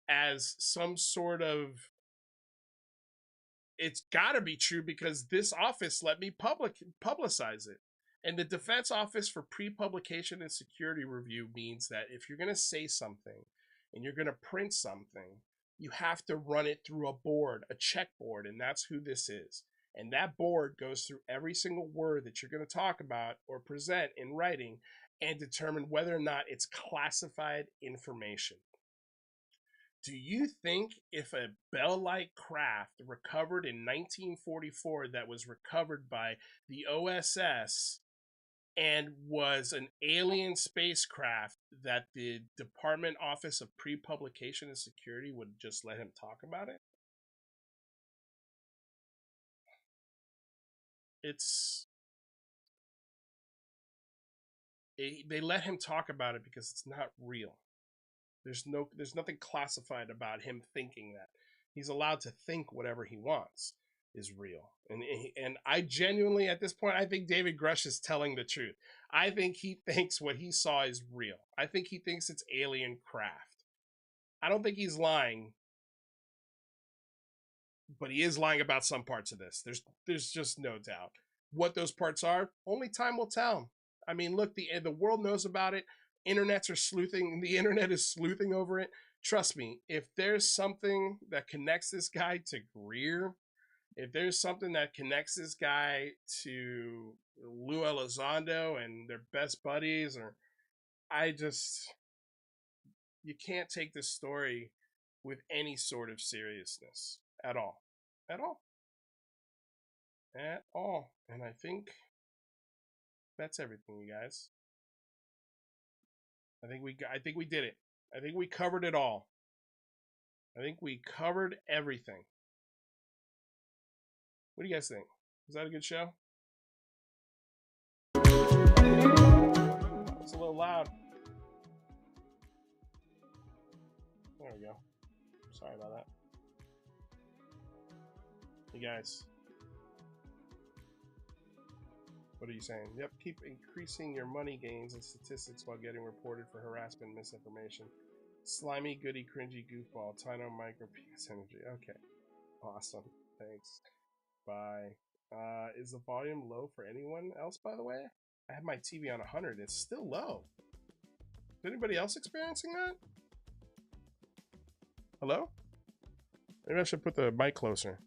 as some sort of, it's got to be true because this office let me publicize it. And the Defense Office for Pre-Publication and Security Review means that if you're going to say something and you're going to print something, you have to run it through a board, a checkboard, and that's who this is. And that board goes through every single word that you're going to talk about or present in writing and determine whether or not it's classified information. Do you think if a bell-like craft recovered in 1944 that was recovered by the OSS and was an alien spacecraft, that the Department Office of Pre-Publication and Security would just let him talk about it? They let him talk about it because it's not real. There's nothing classified about him thinking that. He's allowed to think whatever he wants is real. And I genuinely, at this point, I think David Grusch is telling the truth. I think he thinks what he saw is real. I think he thinks it's alien craft. I don't think he's lying, but he is lying about some parts of this. There's just no doubt. What those parts are, only time will tell. I mean, look, the world knows about it. The internet is sleuthing over it. Trust me, if there's something that connects this guy to Greer, if there's something that connects this guy to Lou Elizondo and their best buddies, you can't take this story with any sort of seriousness at all. At all. At all. And I think that's everything, you guys. I think we did it. I think we covered it all. I think we covered everything. What do you guys think? Was that a good show? It's a little loud. There we go. Sorry about that. You guys. What are you saying? Yep, keep increasing your money gains and statistics while getting reported for harassment and misinformation. Slimy, goody, cringy, goofball, Tino, micro, penis energy. Okay. Awesome. Thanks. Bye. Is the volume low for anyone else, by the way? I have my TV on 100. It's still low. Is anybody else experiencing that? Hello? Maybe I should put the mic closer.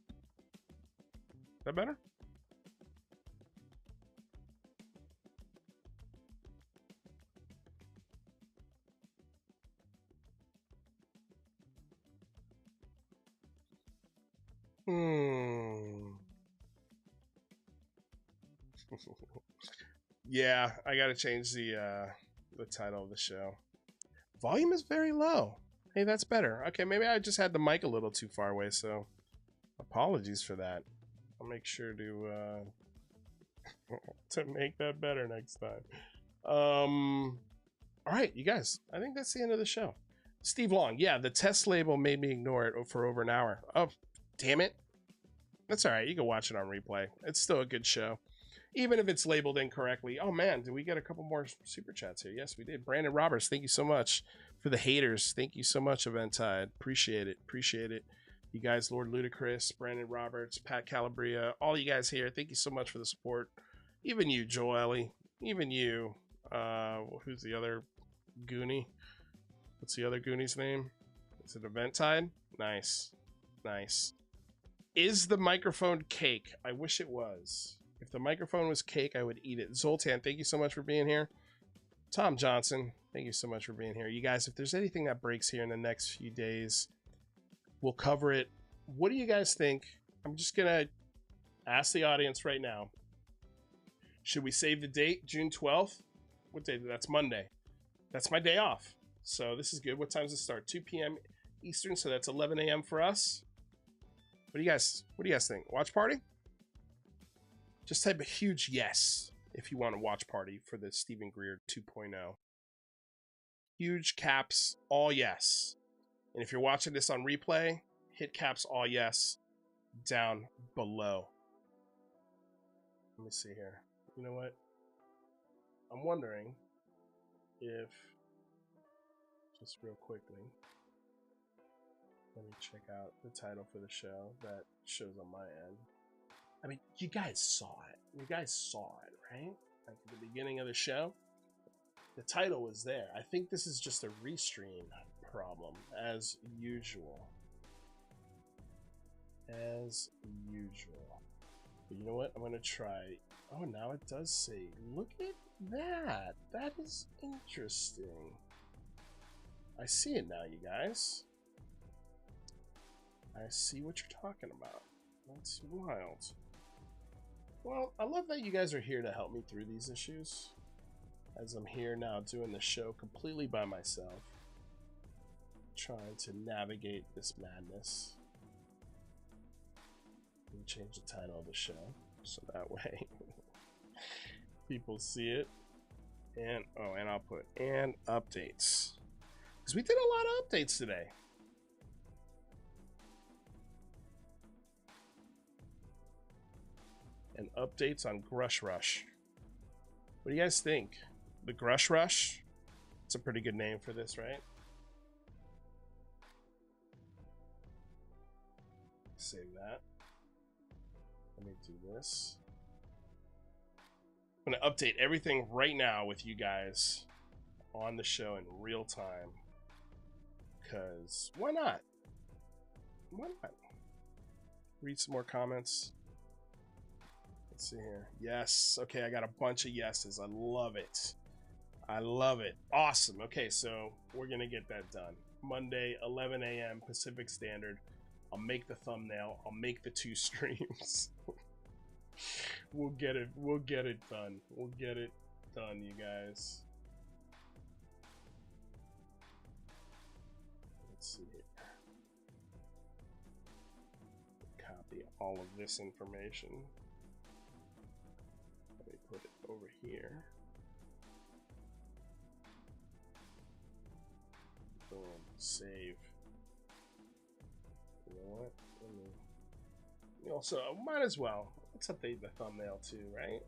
Is that better? Yeah, I gotta change the title of the show. Volume is very low. Hey, that's better. Okay, maybe I just had the mic a little too far away, so apologies for that. I'll make sure to to make that better next time. All right, you guys. I think that's the end of the show. Steve Long, yeah, the test label made me ignore it for over an hour. Oh, damn it. That's all right. You can watch it on replay. It's still a good show, even if it's labeled incorrectly. Oh man, did we get a couple more super chats here? Yes, we did. Brandon Roberts, thank you so much for the haters. Thank you so much, Eventide. Appreciate it. Appreciate it. You guys, Lord Ludacris, Brandon Roberts, Pat Calabria, all you guys here. Thank you so much for the support. Even you, Joel Ellie. Even you. Who's the other Goonie? What's the other Goonie's name? Is it Eventide? Nice. Nice. Is the microphone cake? I wish it was. If the microphone was cake, I would eat it. Zoltan, thank you so much for being here. Tom Johnson, thank you so much for being here. You guys, if there's anything that breaks here in the next few days, we'll cover it. What do you guys think? I'm just going to ask the audience right now. Should we save the date, June 12th? What day? That's Monday. That's my day off. So this is good. What time does it start? 2 p.m. Eastern, so that's 11 a.m. for us. What do you guys think? Watch party? Just type a huge yes if you want to watch party for the Stephen Greer 2.0. Huge caps, all yes. And if you're watching this on replay, hit caps, all yes, down below. Let me see here. You know what? I'm wondering if, just real quickly, let me check out the title for the show that shows on my end. I mean, you guys saw it. You guys saw it, right? Like at the beginning of the show, the title was there. I think this is just a restream problem, as usual. As usual. But you know what? I'm going to try. Oh, now it does say. Look at that. That is interesting. I see it now, you guys. I see what you're talking about. That's wild. Well, I love that you guys are here to help me through these issues, as I'm here now doing the show completely by myself, trying to navigate this madness. Let me change the title of the show so that way people see it. And oh, and I'll put and updates, because we did a lot of updates today. And updates on Grusg Rush. What do you guys think? The Grusg Rush? It's a pretty good name for this, right? Save that. Let me do this. I'm going to update everything right now with you guys on the show in real time. Because why not? Why not? Read some more comments. Let's see here. Yes. Okay, I got a bunch of yeses. I love it. I love it. Awesome. Okay, so we're going to get that done. Monday, 11 a.m. Pacific Standard. I'll make the thumbnail. I'll make the 2 streams. We'll get it. We'll get it done. We'll get it done, you guys. Let's see here. Copy all of this information. Let me put it over here. Boom. Save. You know what? Let me Also, might as well. Let's update the thumbnail too, right?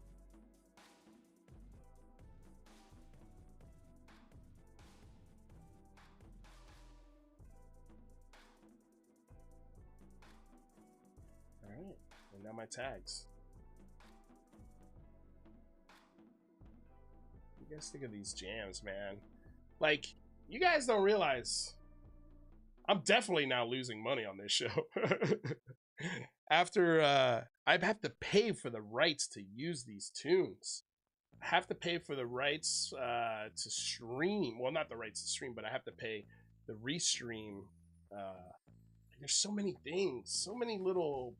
All right, and now my tags. What do you guys think of these jams, man? Like, you guys don't realize I'm definitely now losing money on this show. After I have to pay for the rights to use these tunes. I have to pay for the rights to stream. Well, not the rights to stream, but I have to pay the restream. There's so many things, so many little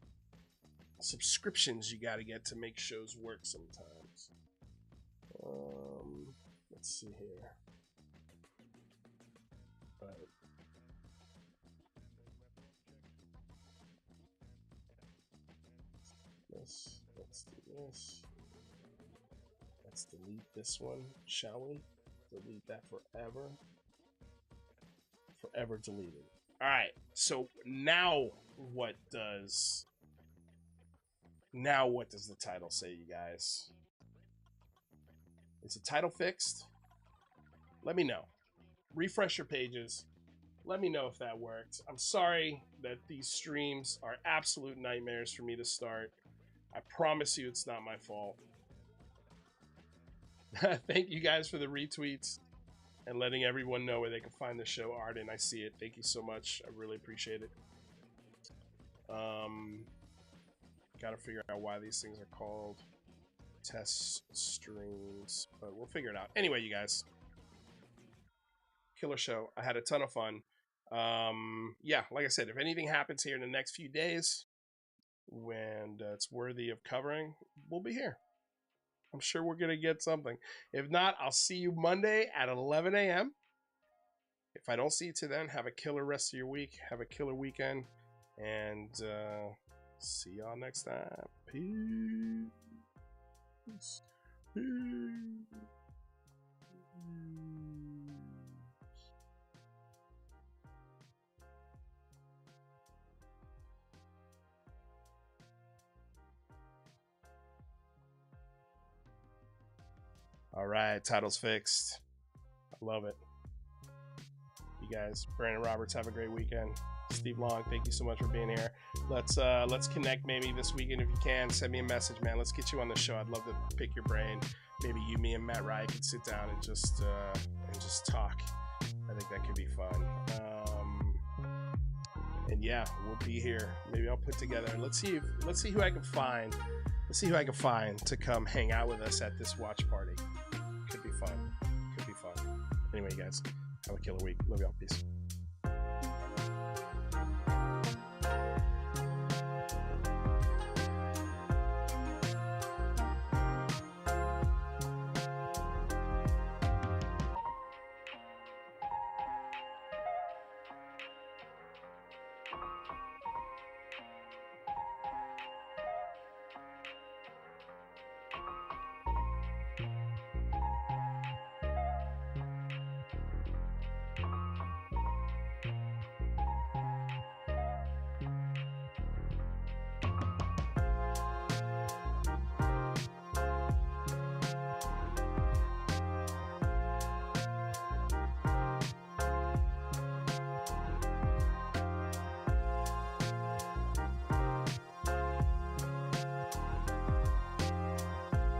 subscriptions you got to get to make shows work sometimes. Let's see here. Right. Let's do this. Let's delete this one, shall we? Delete that forever. Forever deleted. All right. So now what does the title say, you guys? Is the title fixed? Let me know. Refresh your pages. Let me know if that worked. I'm sorry that these streams are absolute nightmares for me to start. I promise you it's not my fault. Thank you guys for the retweets and letting everyone know where they can find the show. Arden, I see it. Thank you so much. I really appreciate it. Gotta figure out why these things are called test streams, but we'll figure it out. Anyway, you guys, killer show. I had a ton of fun. Yeah, like I said, if anything happens here in the next few days when it's worthy of covering, we'll be here. I'm sure we're gonna get something. If not, I'll see you Monday at 11 a.m. If I don't see you till then, have a killer rest of your week. Have a killer weekend, and see y'all next time. Peace. Peace. All right, title's fixed. I love it. You guys, Brandon Roberts, have a great weekend. Steve Long, thank you so much for being here. Let's connect maybe this weekend if you can. Send me a message, man. Let's get you on the show. I'd love to pick your brain. Maybe you, me, and Matt Rye could sit down and just talk. I think that could be fun. And yeah, we'll be here. Maybe I'll put together. Let's see who I can find. Let's see who I can find to come hang out with us at this watch party. Could be fun. Could be fun. Anyway, you guys, have a killer week. Love y'all. Peace.